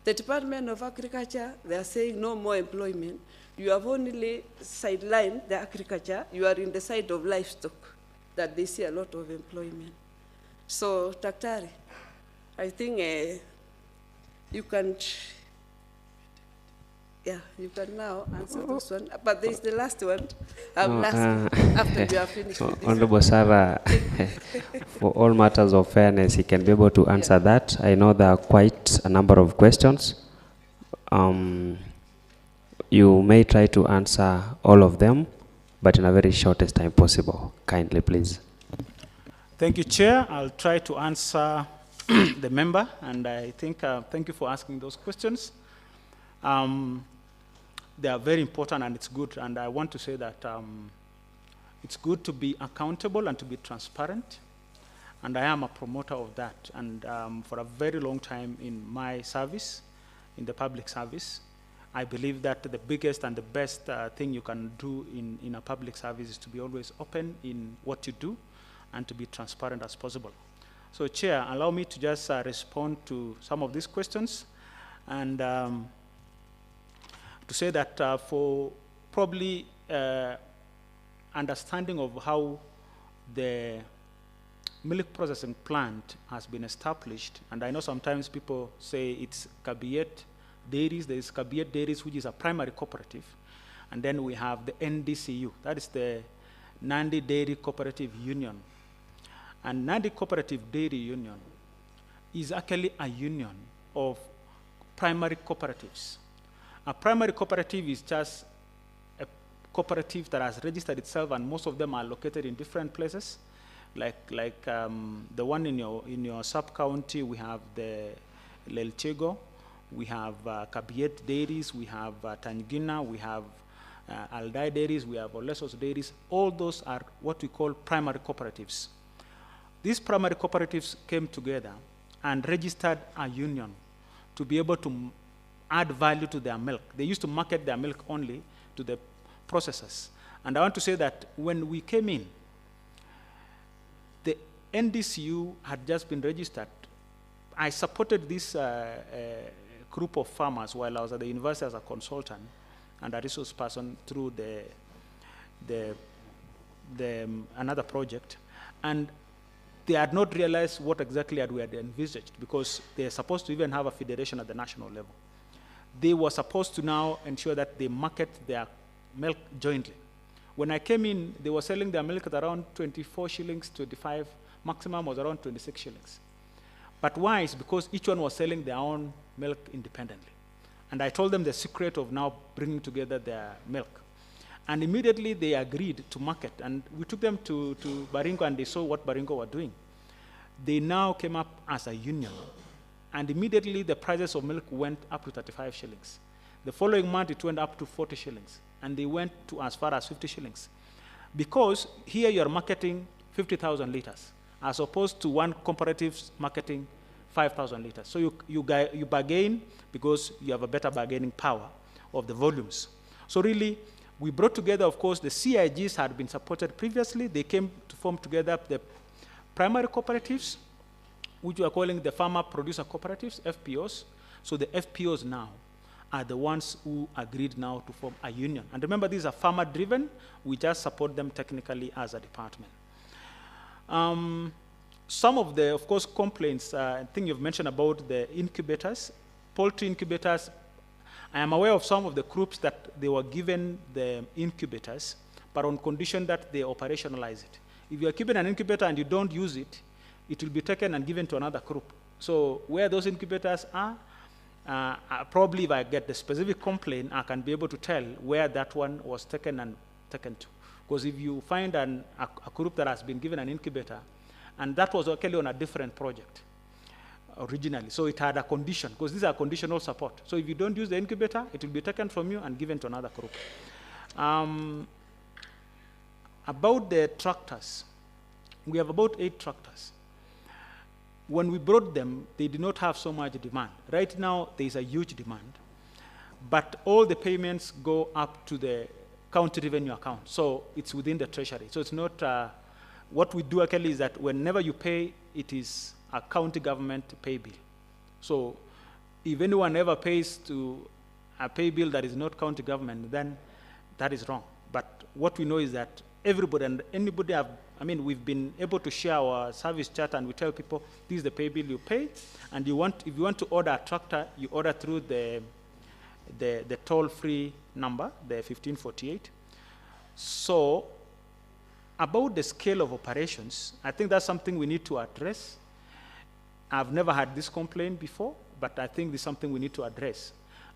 The Department of Agriculture, they are saying no more employment. You have only sidelined the agriculture. You are in the side of livestock, that they see a lot of employment. So, Daktari, I think you can now answer this one. But there is the last one. After you have finished with this. Honorable Sarah, for all matters of fairness, he can be able to answer that. I know there are quite a number of questions. You may try to answer all of them, but in a very shortest time possible. Kindly, please. Thank you, Chair. I'll try to answer the member, and I think thank you for asking those questions. They are very important, and it's good, and I want to say that it's good to be accountable and to be transparent, and I am a promoter of that. And for a very long time in my service, in the public service, I believe that the biggest and the best thing you can do in a public service is to be always open in what you do and to be transparent as possible. So, Chair, allow me to just respond to some of these questions, and to say that for probably understanding of how the milk processing plant has been established, and I know sometimes people say it's Kabiet Dairies. There is Kabiet Dairies, which is a primary cooperative, and then we have the NDCU, that is the Nandi Dairy Cooperative Union. And Nandi Cooperative Dairy Union is actually a union of primary cooperatives. A primary cooperative is just a cooperative that has registered itself, and most of them are located in different places. Like the one in your sub-county, we have the Lelchego, we have Kabiet Dairies, we have Tangina, we have Aldai Dairies, we have Olesos Dairies. All those are what we call primary cooperatives. These primary cooperatives came together and registered a union to be able to add value to their milk. They used to market their milk only to the processors. And I want to say that when we came in, the NDCU had just been registered. I supported this group of farmers while I was at the university as a consultant and a resource person through another project. And they had not realized what exactly we had envisaged, because they're supposed to even have a federation at the national level. They were supposed to now ensure that they market their milk jointly. When I came in, they were selling their milk at around 24 shillings, 25, maximum was around 26 shillings. But why? Is because each one was selling their own milk independently. And I told them the secret of now bringing together their milk. And immediately they agreed to market. And we took them to Baringo, and they saw what Baringo were doing. They now came up as a union. And immediately the prices of milk went up to 35 shillings. The following month it went up to 40 shillings. And they went to as far as 50 shillings. Because here you're marketing 50,000 liters, as opposed to one cooperative marketing 5,000 liters. So you bargain because you have a better bargaining power of the volumes. So really, we brought together, of course, the CIGs had been supported previously. They came to form together the primary cooperatives, which we are calling the farmer producer cooperatives, FPOs. So the FPOs now are the ones who agreed now to form a union. And remember, these are farmer driven. We just support them technically as a department. Some of the, of course, complaints, I think you've mentioned about the incubators, poultry incubators. I am aware of some of the groups that they were given the incubators, but on condition that they operationalize it. If you are keeping an incubator and you don't use it, it will be taken and given to another group. So where those incubators are, probably if I get the specific complaint, I can be able to tell where that one was taken and taken to. Because if you find a group that has been given an incubator, and that was actually on a different project originally, so it had a condition, because these are conditional support. So if you don't use the incubator, it will be taken from you and given to another group. About the tractors, we have about 8 tractors. When we brought them, they did not have so much demand. Right now, there is a huge demand, but all the payments go up to the county revenue account, so it's within the treasury. So it's not, what we do actually is that whenever you pay, it is a county government pay bill. So if anyone ever pays to a pay bill that is not county government, then that is wrong. But what we know is that everybody and anybody we've been able to share our service chart, and we tell people, this is the pay bill you pay, and if you want to order a tractor, you order through the toll-free number, the 1548. So about the scale of operations, I think that's something we need to address. I've never had this complaint before, but I think this is something we need to address.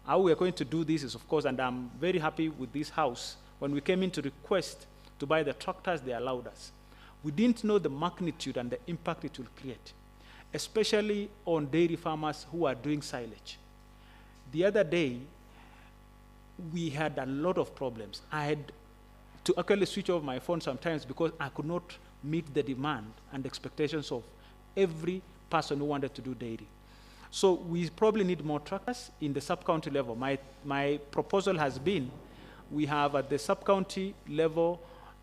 How we are going to do this is, of course, and I'm very happy with this house, when we came in to request to buy the tractors, they allowed us. We didn't know the magnitude and the impact it will create, especially on dairy farmers who are doing silage. The other day, we had a lot of problems. I had to actually switch off my phone sometimes because I could not meet the demand and expectations of every person who wanted to do dairy. So we probably need more tractors in the sub-county level. My proposal has been, we have at the sub-county level,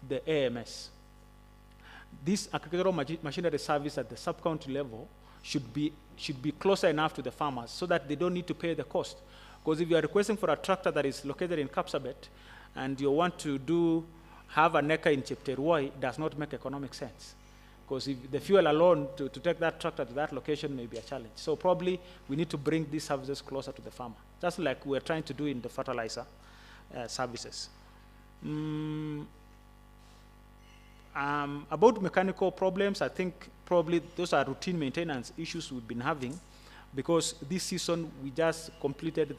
the AMS. This agricultural machinery service at the sub-county level should be closer enough to the farmers so that they don't need to pay the cost. Because if you are requesting for a tractor that is located in Kapsabet and you want to have a NECA in Chepterwoi, it does not make economic sense. Because if the fuel alone to take that tractor to that location may be a challenge. So probably we need to bring these services closer to the farmer, just like we're trying to do in the fertilizer services. About mechanical problems, I think probably those are routine maintenance issues we've been having, because this season we just completed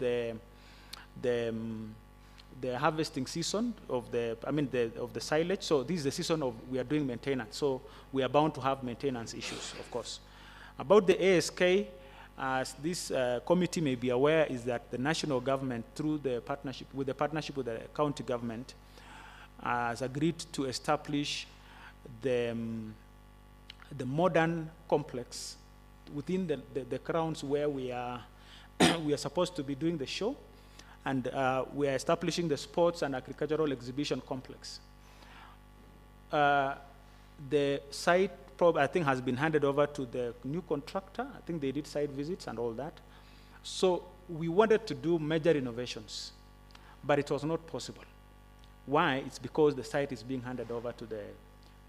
the harvesting season of the silage. So this is the season of we are doing maintenance. So we are bound to have maintenance issues, of course. About the ASK, as this committee may be aware, is that the national government, through the partnership with the county government, has agreed to establish the modern complex within the grounds where we are we are supposed to be doing the show, and we are establishing the sports and agricultural exhibition complex. The site, I think, has been handed over to the new contractor. I think they did site visits and all that. So we wanted to do major renovations, but it was not possible. Why? It's because the site is being handed over to the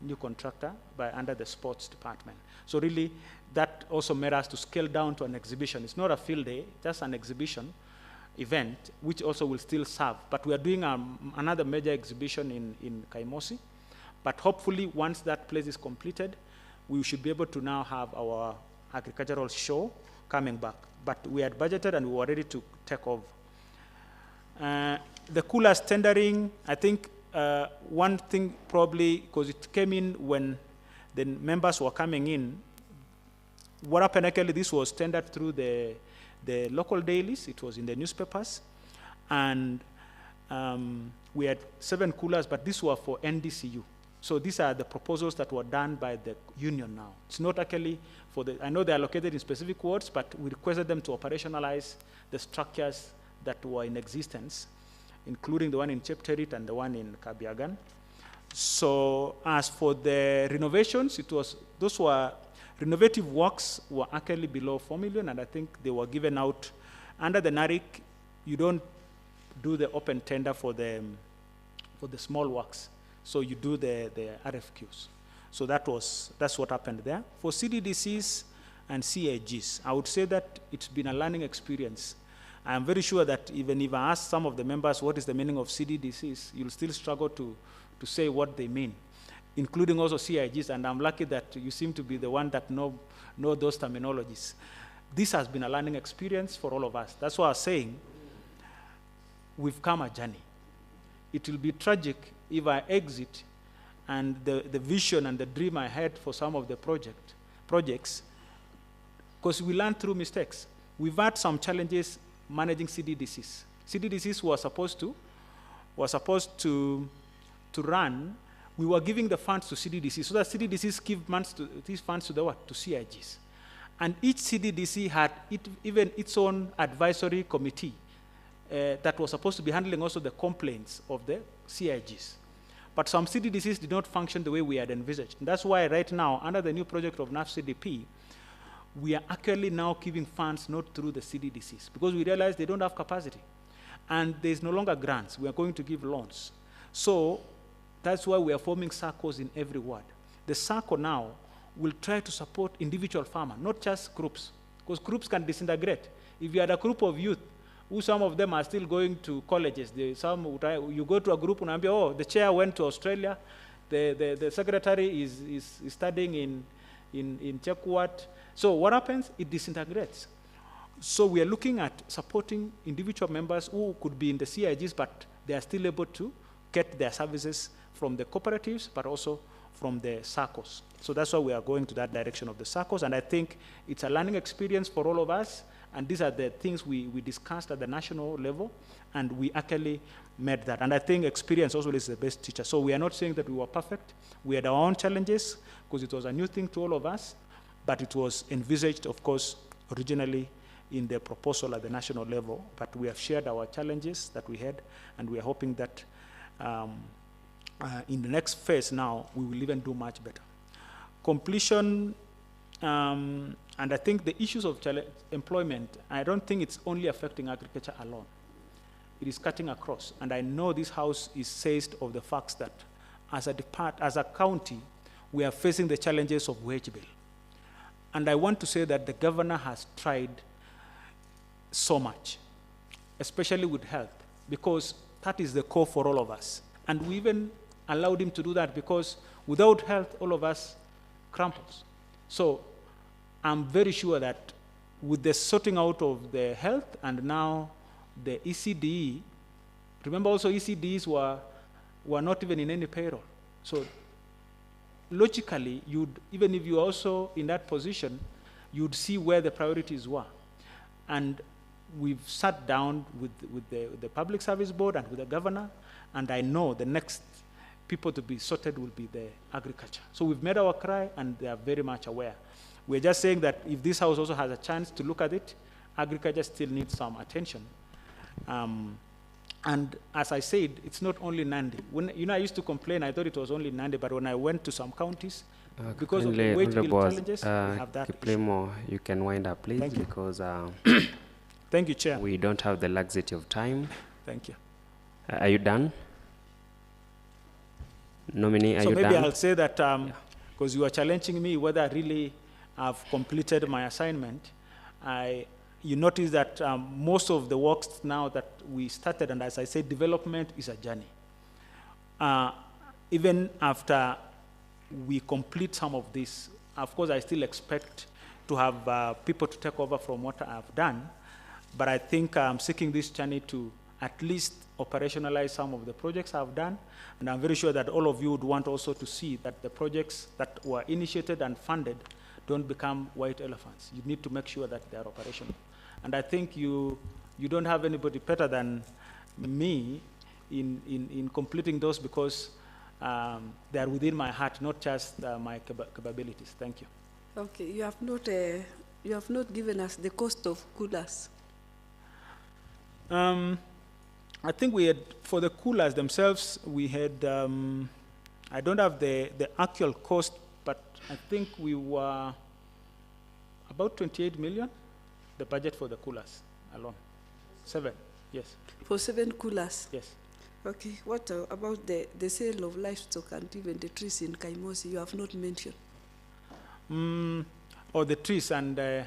new contractor under the sports department. So really, that also made us to scale down to an exhibition. It's not a field day, just an exhibition event, which also will still serve. But we are doing another major exhibition in Kaimosi. But hopefully, once that place is completed, we should be able to now have our agricultural show coming back. But we had budgeted and we were ready to take off. The coolers tendering, I think one thing probably, because it came in when the members were coming in, what happened actually, this was tendered through the local dailies. It was in the newspapers. And we had 7 coolers, but these were for NDCU. So these are the proposals that were done by the union now. It's not actually for I know they are located in specific wards, but we requested them to operationalize the structures that were in existence, including the one in Chepterit and the one in Kabiagan. So as for the renovations, those were renovative works were actually below 4 million, and I think they were given out under the NARIC. You don't do the open tender for the small works, so you do the RFQs. So that's what happened there. For CDDCs and CAGs, I would say that it's been a learning experience. I am very sure that even if I ask some of the members what is the meaning of CDDCs, you'll still struggle to say what they mean, including also CIGs, and I'm lucky that you seem to be the one that know those terminologies. This has been a learning experience for all of us. That's why I was saying we've come a journey. It will be tragic if I exit and the vision and the dream I had for some of the projects, because we learned through mistakes. We've had some challenges managing CDDCs. CDDCs were supposed to run. We were giving the funds to CDDCs, so that CDDCs give these funds to the what? To CIGs. And each CDDC had even its own advisory committee that was supposed to be handling also the complaints of the CIGs. But some CDDCs did not function the way we had envisaged. And that's why right now, under the new project of NAF-CDP, we are actually now giving funds not through the CDDCs, because we realize they don't have capacity. And there's no longer grants. We are going to give loans. So that's why we are forming SACCOs in every ward. The SACCO now will try to support individual farmers, not just groups, because groups can disintegrate. If you had a group of youth, who some of them are still going to colleges, you go to a group and oh, the chair went to Australia, the secretary is studying in Chekwat. So what happens? It disintegrates. So we are looking at supporting individual members who could be in the CIGs, but they are still able to get their services from the cooperatives, but also from the SACCOs. So that's why we are going to that direction of the SACCOs, and I think it's a learning experience for all of us, and these are the things we discussed at the national level, and we actually met that. And I think experience also is the best teacher. So we are not saying that we were perfect. We had our own challenges, because it was a new thing to all of us, but it was envisaged, of course, originally in the proposal at the national level. But we have shared our challenges that we had, and we are hoping that in the next phase now, we will even do much better. Completion, and I think the issues of employment, I don't think it's only affecting agriculture alone. It is cutting across. And I know this House is seized of the facts that as a county, we are facing the challenges of wage bill. And I want to say that the governor has tried so much, especially with health, because that is the core for all of us. And we even allowed him to do that, because without health, all of us crumples. So I'm very sure that with the sorting out of the health and now the ECDE, remember also ECDs were not even in any payroll. So logically, even if you're also in that position, you'd see where the priorities were. And we've sat down with the Public Service Board and with the governor, and I know the next people to be sorted will be the agriculture. So we've made our cry, and they are very much aware. We're just saying that if this House also has a chance to look at it, agriculture still needs some attention. And as I said, it's not only Nandi. When, I used to complain, I thought it was only Nandi, but when I went to some counties, because of the wage bill challenges, we have that Kiplimo, you can wind up, please, Thank you. because Thank you, Chair. we don't have the luxury of time. Thank you. Are you done? Nominee, are So you maybe done? I'll say that, because you are challenging me whether really I've completed my assignment, you notice that most of the works now that we started, and as I said, development is a journey. Even after we complete some of this, of course, I still expect to have people to take over from what I've done, but I think I'm seeking this journey to at least operationalize some of the projects I've done, and I'm very sure that all of you would want also to see that the projects that were initiated and funded don't become white elephants. You need to make sure that they are operational. And I think you don't have anybody better than me in completing those, because they are within my heart, not just my capabilities. Thank you. Okay, you have not given us the cost of coolers. I think we had, for the coolers themselves, we had, I don't have the actual cost, but I think we were about 28 million, the budget for the coolers alone. 7, yes. For 7 coolers? Yes. Okay, what about the sale of livestock and even the trees in Kaimosi? You have not mentioned. Or the trees and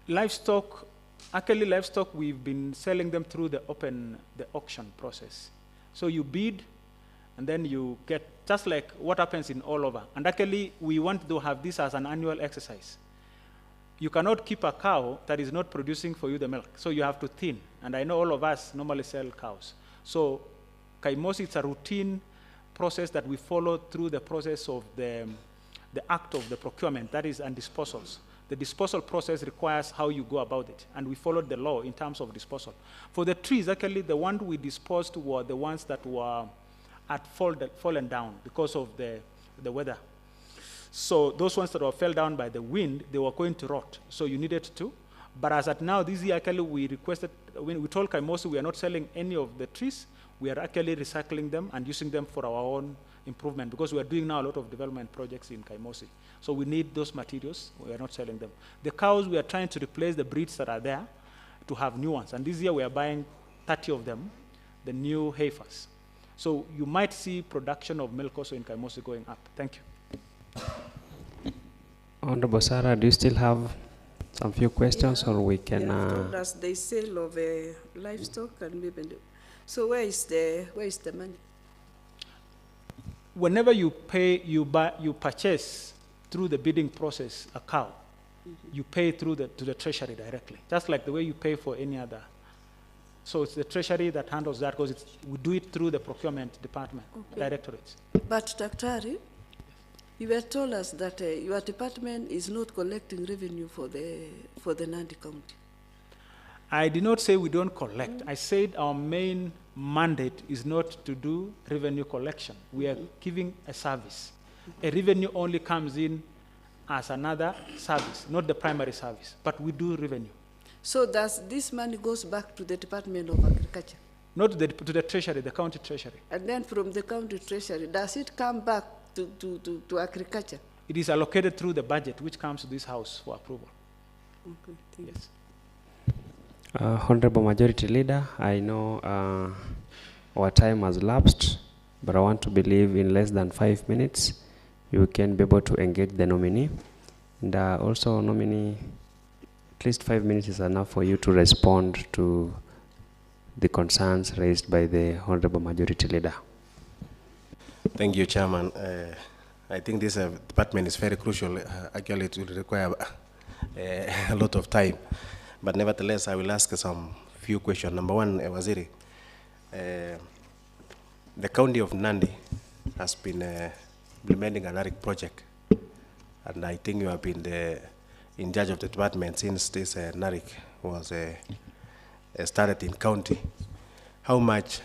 livestock, Actually, livestock, we've been selling them through the auction process. So you bid, and then you get, just like what happens in all over. And actually, we want to have this as an annual exercise. You cannot keep a cow that is not producing for you the milk, so you have to thin. And I know all of us normally sell cows. So Kaimosi, it's a routine process that we follow through the process of the act of the procurement, that is, and disposals. The disposal process requires how you go about it, and we followed the law in terms of disposal. For the trees, actually, the ones we disposed were the ones that were fallen down because of the weather. So those ones that fell down by the wind, they were going to rot, so you needed to. But as at now, this year, actually, we requested, when we told Kaimosi we are not selling any of the trees, we are actually recycling them and using them for our own improvement, because we are doing now a lot of development projects in Kaimosi. So we need those materials, we are not selling them. The cows, we are trying to replace the breeds that are there to have new ones. And this year we are buying 30 of them, the new heifers. So you might see production of milk also in Kaimosi going up. Thank you. Honorable Sarah, do you still have some few questions, or we can... That's the sale of livestock and maybe... So where is the money? Whenever you pay, you purchase through the bidding process a cow, you pay to the treasury directly, just like the way you pay for any other. So it's the treasury that handles that, because we do it through the procurement department, directorates. But Dr. You were told us that your department is not collecting revenue for the Nandi County. I did not say we don't collect. I said our main mandate is not to do revenue collection. We are giving a service. A revenue only comes in as another service, not the primary service, but we do revenue. So does this money goes back to the Department of Agriculture? Not to the treasury, the county treasury. And then from the county treasury, does it come back to agriculture? It is allocated through the budget, which comes to this house for approval. Okay, thank Yes. Honorable Majority Leader, I know our time has lapsed, but I want to believe in less than 5 minutes you can be able to engage the nominee. And also, nominee, at least 5 minutes is enough for you to respond to the concerns raised by the Honorable Majority Leader. Thank you, Chairman. I think this department is very crucial. Actually, it will require a lot of time. But nevertheless, I will ask some few questions. Number one, Waziri, the county of Nandi has been implementing a NARIC project. And I think you have been in charge of the department since this NARIC was started in county. How much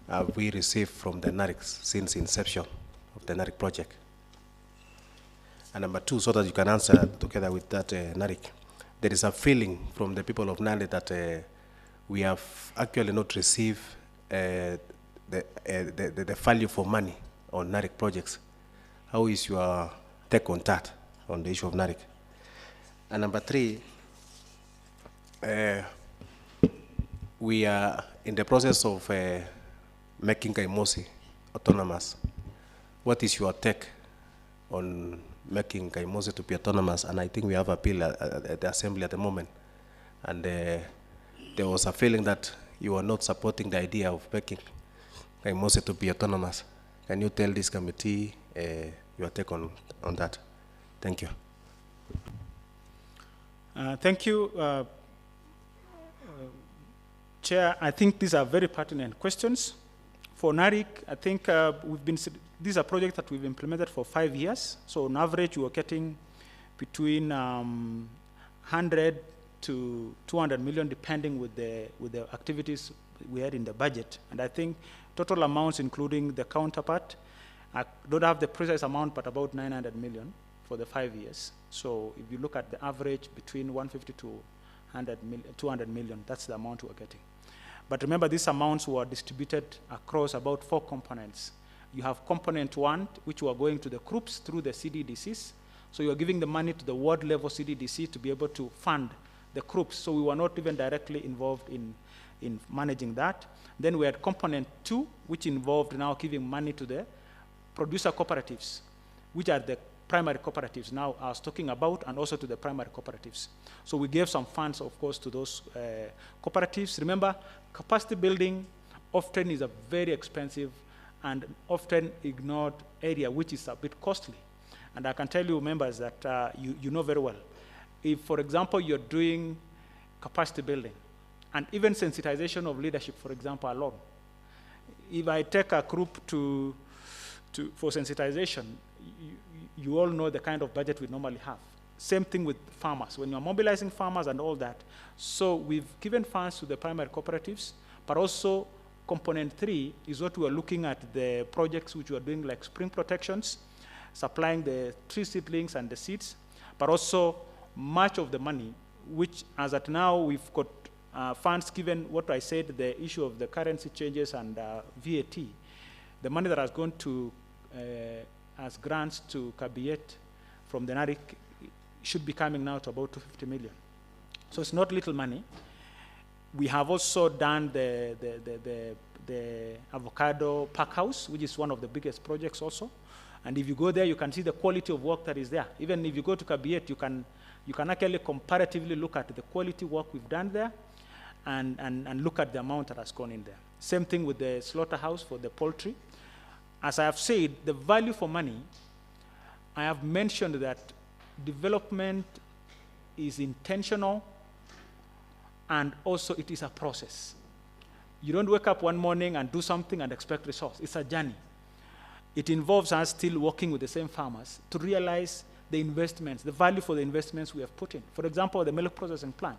have we received from the NARIC since inception of the NARIC project? And number two, so that you can answer together with that NARIC, there is a feeling from the people of Nandi that we have actually not received the value for money on NARIC projects. How is your take on that, on the issue of NARIC? And number three, we are in the process of making Kaimosi autonomous. What is your take on making Kaimosi to be autonomous? And I think we have a bill at the Assembly at the moment. And there was a feeling that you are not supporting the idea of making Kaimosi to be autonomous. Can you tell this committee your take on that? Thank you. Thank you, Chair. I think these are very pertinent questions. For NARIC, I think this is a project that we've implemented for 5 years. So on average, we are getting between 100 to 200 million, depending with the activities we had in the budget. And I think total amounts, including the counterpart, I don't have the precise amount, but about 900 million for the 5 years. So if you look at the average between 150 to 200 million, that's the amount we're getting. But remember, these amounts were distributed across about 4 components. You have component 1, which were going to the groups through the CDDCs. So you're giving the money to the ward level CDDC to be able to fund the groups. So we were not even directly involved in managing that. Then we had component 2, which involved now giving money to the producer cooperatives, which are the primary cooperatives now I was talking about, and also to the primary cooperatives. So we gave some funds, of course, to those cooperatives. Remember, capacity building often is a very expensive and often ignored area, which is a bit costly. And I can tell you, members, that you know very well. If, for example, you're doing capacity building, and even sensitization of leadership, for example, alone. If I take a group for sensitization, you all know the kind of budget we normally have. Same thing with farmers, when you're mobilizing farmers and all that. So we've given funds to the primary cooperatives, but also component 3 is what we are looking at, the projects which we are doing, like spring protections, supplying the tree seedlings and the seeds, but also much of the money, which as at now we've got funds given, what I said, the issue of the currency changes and VAT, the money that has gone to, as grants to Kabiet from the NARIC should be coming now to about 250 million. So it's not little money. We have also done the avocado pack house, which is one of the biggest projects also. And if you go there, you can see the quality of work that is there. Even if you go to Kabiet, you can actually comparatively look at the quality work we've done there and look at the amount that has gone in there. Same thing with the slaughterhouse for the poultry. As I have said, the value for money, I have mentioned that development is intentional, and also it is a process. You don't wake up one morning and do something and expect results. It's a journey. It involves us still working with the same farmers to realize the investments, the value for the investments we have put in. For example, the milk processing plant.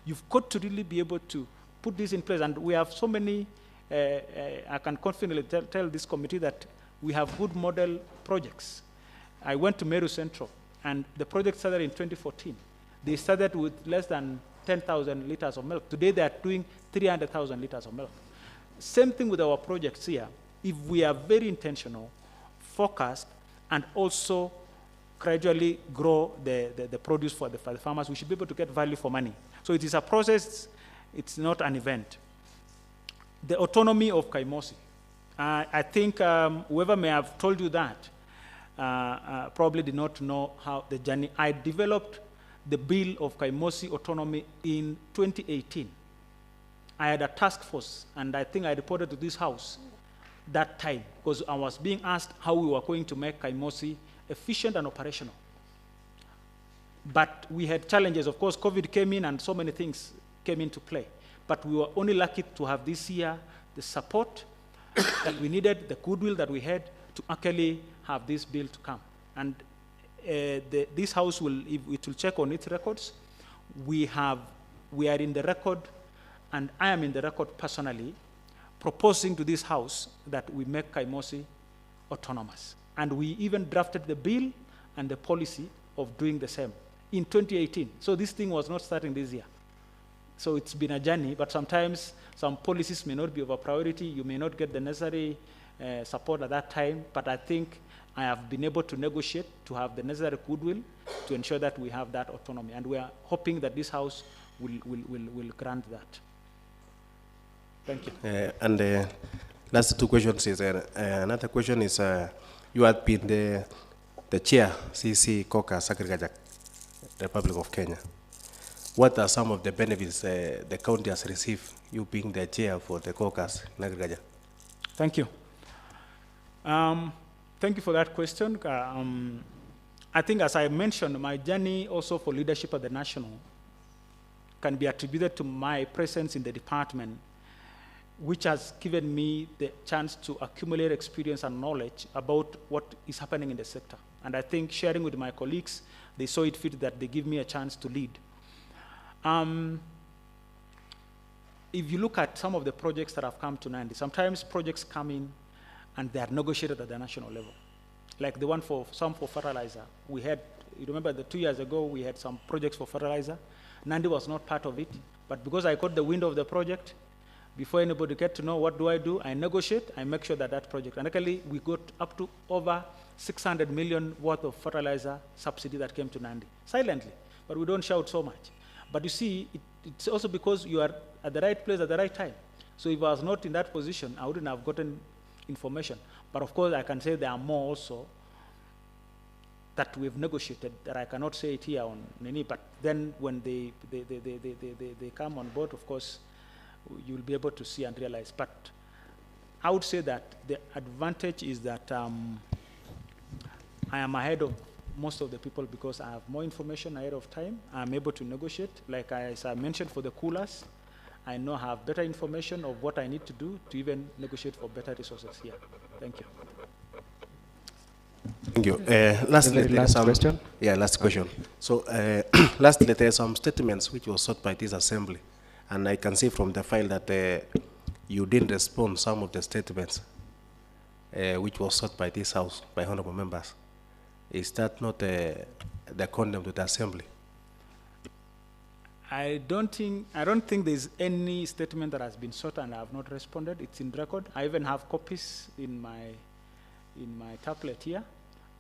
You've got to really be able to put this in place, and we have so many, I can confidently tell this committee that we have good model projects. I went to Meru Central, and the project started in 2014. They started with less than 10,000 liters of milk. Today they are doing 300,000 liters of milk. Same thing with our projects here. If we are very intentional, focused, and also gradually grow the produce for the farmers, we should be able to get value for money. So it is a process, it's not an event. The autonomy of Kaimosi. I think whoever may have told you that probably did not know how the journey. I developed the bill of Kaimosi autonomy in 2018. I had a task force, and I think I reported to this house that time, because I was being asked how we were going to make Kaimosi efficient and operational. But we had challenges. Of course, COVID came in and so many things came into play. But we were only lucky to have this year the support that we needed, the goodwill that we had to actually have this bill to come. And this house will, if it will check on its records, we are in the record, and I am in the record personally, proposing to this house that we make Kaimosi autonomous. And we even drafted the bill and the policy of doing the same in 2018. So this thing was not starting this year. So it's been a journey, but sometimes some policies may not be of a priority. You may not get the necessary support at that time, but I think I have been able to negotiate to have the necessary goodwill to ensure that we have that autonomy. And we are hoping that this house will grant that. Thank you. And last two questions is, another question is, you have been the chair, CC Caucus Agriculture, Republic of Kenya. What are some of the benefits the county has received, you being the chair for the caucus in agriculture? Thank you. Thank you for that question. I think, as I mentioned, my journey also for leadership at the national can be attributed to my presence in the department, which has given me the chance to accumulate experience and knowledge about what is happening in the sector. And I think sharing with my colleagues, they saw it fit that they give me a chance to lead. If you look at some of the projects that have come to Nandi, sometimes projects come in and they are negotiated at the national level. Like the one for fertilizer. We had, you remember 2 years ago, we had some projects for fertilizer. Nandi was not part of it, but because I got the wind of the project, before anybody get to know what do, I negotiate, I make sure that that project, and actually we got up to over 600 million worth of fertilizer subsidy that came to Nandi, silently, but we don't shout so much. But you see, it's also because you are at the right place at the right time. So if I was not in that position, I wouldn't have gotten information. But of course, I can say there are more also that we've negotiated, that I cannot say it here on Nini, but then when they come on board, of course, you'll be able to see and realize. But I would say that the advantage is that I am ahead of most of the people because I have more information ahead of time. I'm able to negotiate. Like as I mentioned for the coolers, I now have better information of what I need to do to even negotiate for better resources here. Thank you. Thank you. Lastly, Last question? Yeah, last question. So, lastly, there are some statements which were sought by this assembly, and I can see from the file that you didn't respond some of the statements which was sought by this house, by honorable members. Is that not the condemn to the assembly? I don't think there's any statement that has been sought and I have not responded. It's in record. I even have copies in my tablet here.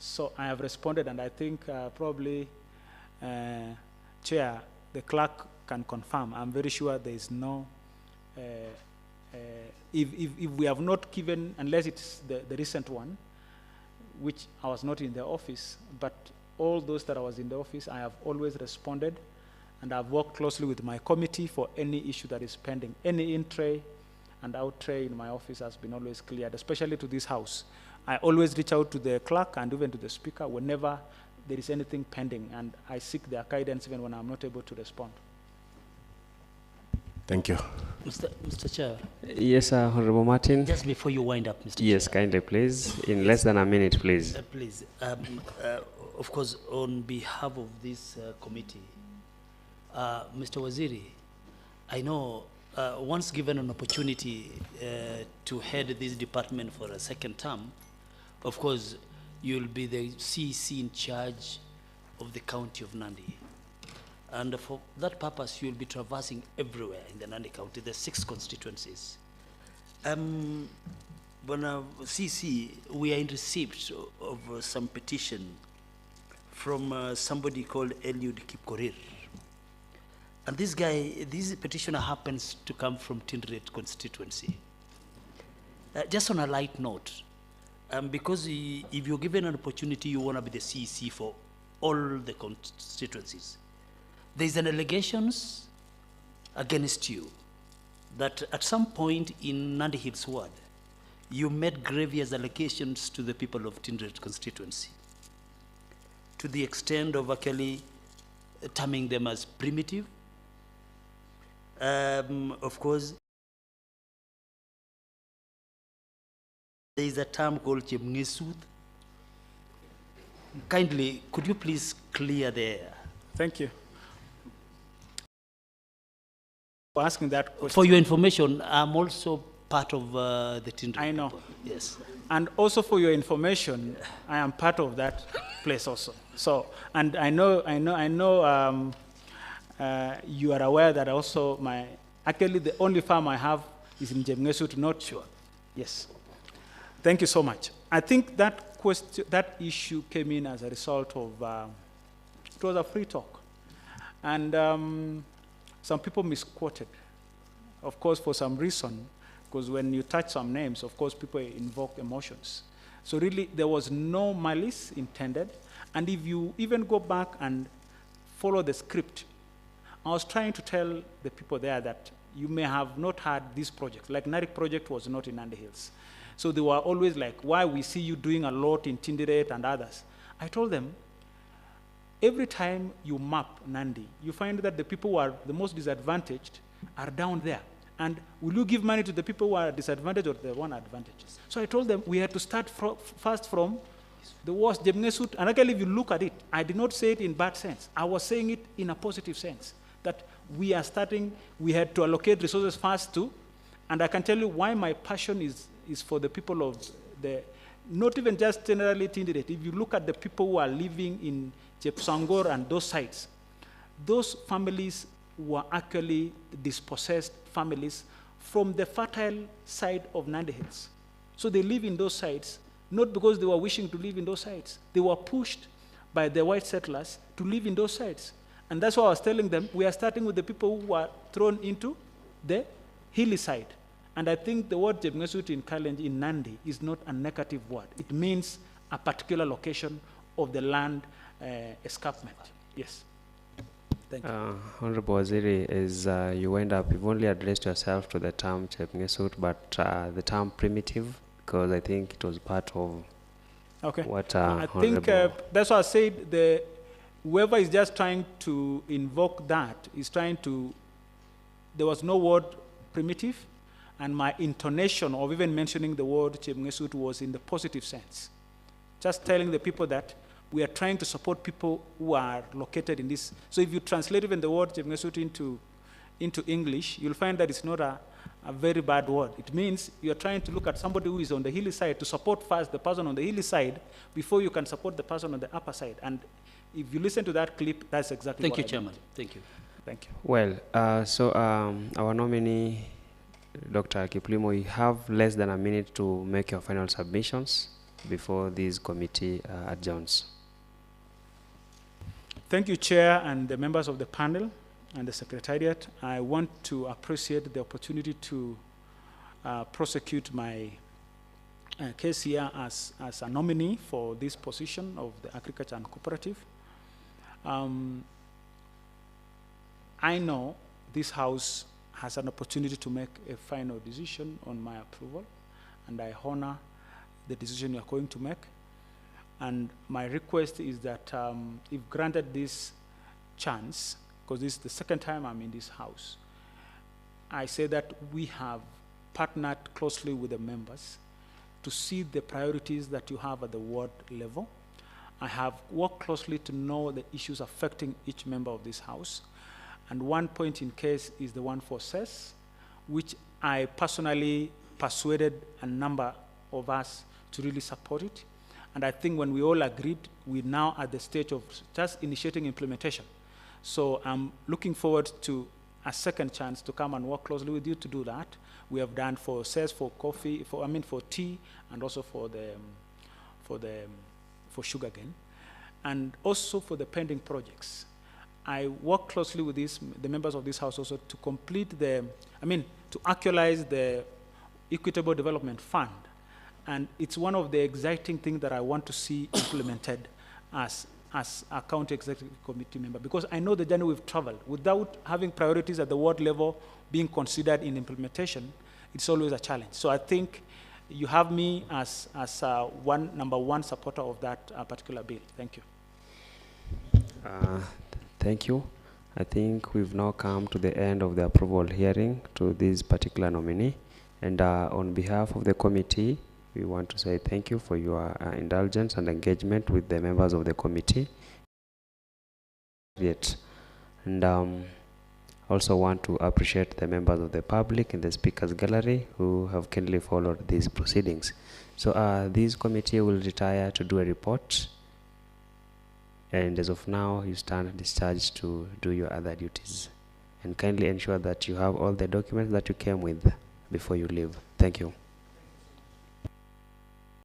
So I have responded, and I think probably, Chair, the clerk can confirm. I'm very sure there is no, if we have not given, unless it's the recent one, which I was not in the office, but all those that I was in the office, I have always responded, and I've worked closely with my committee for any issue that is pending. Any in-tray and out-tray in my office has been always cleared, especially to this house. I always reach out to the clerk and even to the speaker whenever there is anything pending, and I seek their guidance even when I'm not able to respond. Thank you. Mr. Chair. Yes, Honorable Martin. Just before you wind up, Mr. Chair. Yes, kindly, please. In less than a minute, please. Please. Of course, on behalf of this committee, Mr. Waziri, I know once given an opportunity to head this department for a second term, of course, you'll be the CEC in charge of the county of Nandi. And for that purpose, you'll be traversing everywhere in the Nandi County, the 6 constituencies. When CEC, we are in receipt of some petition from somebody called Eliud Kipkorir. And this petitioner happens to come from Tinderet constituency. Just on a light note, because if you're given an opportunity, you want to be the CEC for all the constituencies. There's an allegations against you that at some point in Nandi Hills ward, you made grievous allegations to the people of Tinderet constituency, to the extent of actually terming them as primitive. Of course, there is a term called Chemngisut. Kindly, could you please clear there? Thank you for asking that question. For your information, I'm also part of the Tinderet. I know. People. Yes. And also for your information, I am part of that place also. So, and I know you are aware that also actually the only farm I have is in Jemngesut, not sure. Yes. Thank you so much. I think that question, that issue came in as a result of, it was a free talk. And some people misquoted, of course, for some reason, because when you touch some names, of course, people invoke emotions. So really, there was no malice intended. And if you even go back and follow the script, I was trying to tell the people there that you may have not had this project. Like Narik project was not in Nandi Hills. So they were always like, why we see you doing a lot in Tinderet and others. I told them, every time you map Nandi, you find that the people who are the most disadvantaged are down there. And will you give money to the people who are disadvantaged or the one advantaged? So I told them we had to start first from the worst, Jemngesut. And actually, if you look at it, I did not say it in bad sense. I was saying it in a positive sense, that we are starting, we had to allocate resources first to, and I can tell you why my passion is for the people of the, not even just generally Tinderet. If you look at the people who are living in Chepsangor and those sites, those families were actually dispossessed families from the fertile side of Nandi Hills. So they live in those sites, not because they were wishing to live in those sites. They were pushed by the white settlers to live in those sites. And that's why I was telling them, we are starting with the people who were thrown into the hilly side. And I think the word Jemngesut in Kalenjin, in Nandi, is not a negative word. It means a particular location of the land escarpment. Yes. Thank you. Honorable Waziri, is you wind up, you've only addressed yourself to the term Chepngesut, but the term primitive, because I think it was part of Okay. what I think that's why I said whoever is just trying to invoke that is trying to, there was no word primitive, and my intonation of even mentioning the word Chepngesut was in the positive sense. Just telling the people that we are trying to support people who are located in this. So if you translate even the word Chepngesut into English, you'll find that it's not a very bad word. It means you're trying to look at somebody who is on the hilly side to support first the person on the hilly side before you can support the person on the upper side. And if you listen to that clip, that's exactly Thank what you, I Chairman. meant. Thank you. Thank you. Well, so our nominee, Dr. Kiplimo, you have less than a minute to make your final submissions before this committee adjourns. Thank you, Chair, and the members of the panel and the Secretariat. I want to appreciate the opportunity to prosecute my case here as a nominee for this position of the Agriculture and Cooperative. I know this House has an opportunity to make a final decision on my approval, and I honor the decision you're going to make. And my request is that if granted this chance, because this is the second time I'm in this House, I say that we have partnered closely with the members to see the priorities that you have at the ward level. I have worked closely to know the issues affecting each member of this House. And one point in case is the one for CES, which I personally persuaded a number of us to really support it. And I think when we all agreed, we're now at the stage of just initiating implementation. So I'm looking forward to a second chance to come and work closely with you to do that. We have done for CES, for coffee, for tea, and also for sugarcane, and also for the pending projects. I work closely with the members of this House also to complete to actualize the Equitable Development Fund. And it's one of the exciting things that I want to see implemented as a county executive committee member, because I know the journey we've traveled. Without having priorities at the ward level being considered in implementation, it's always a challenge. So I think you have me as number one supporter of that particular bill. Thank you. Thank you. I think we've now come to the end of the approval hearing to this particular nominee. And on behalf of the committee, we want to say thank you for your indulgence and engagement with the members of the committee. And also want to appreciate the members of the public in the speakers gallery who have kindly followed these proceedings. So this committee will retire to do a report. And as of now, you stand discharged to do your other duties. And kindly ensure that you have all the documents that you came with before you leave. Thank you.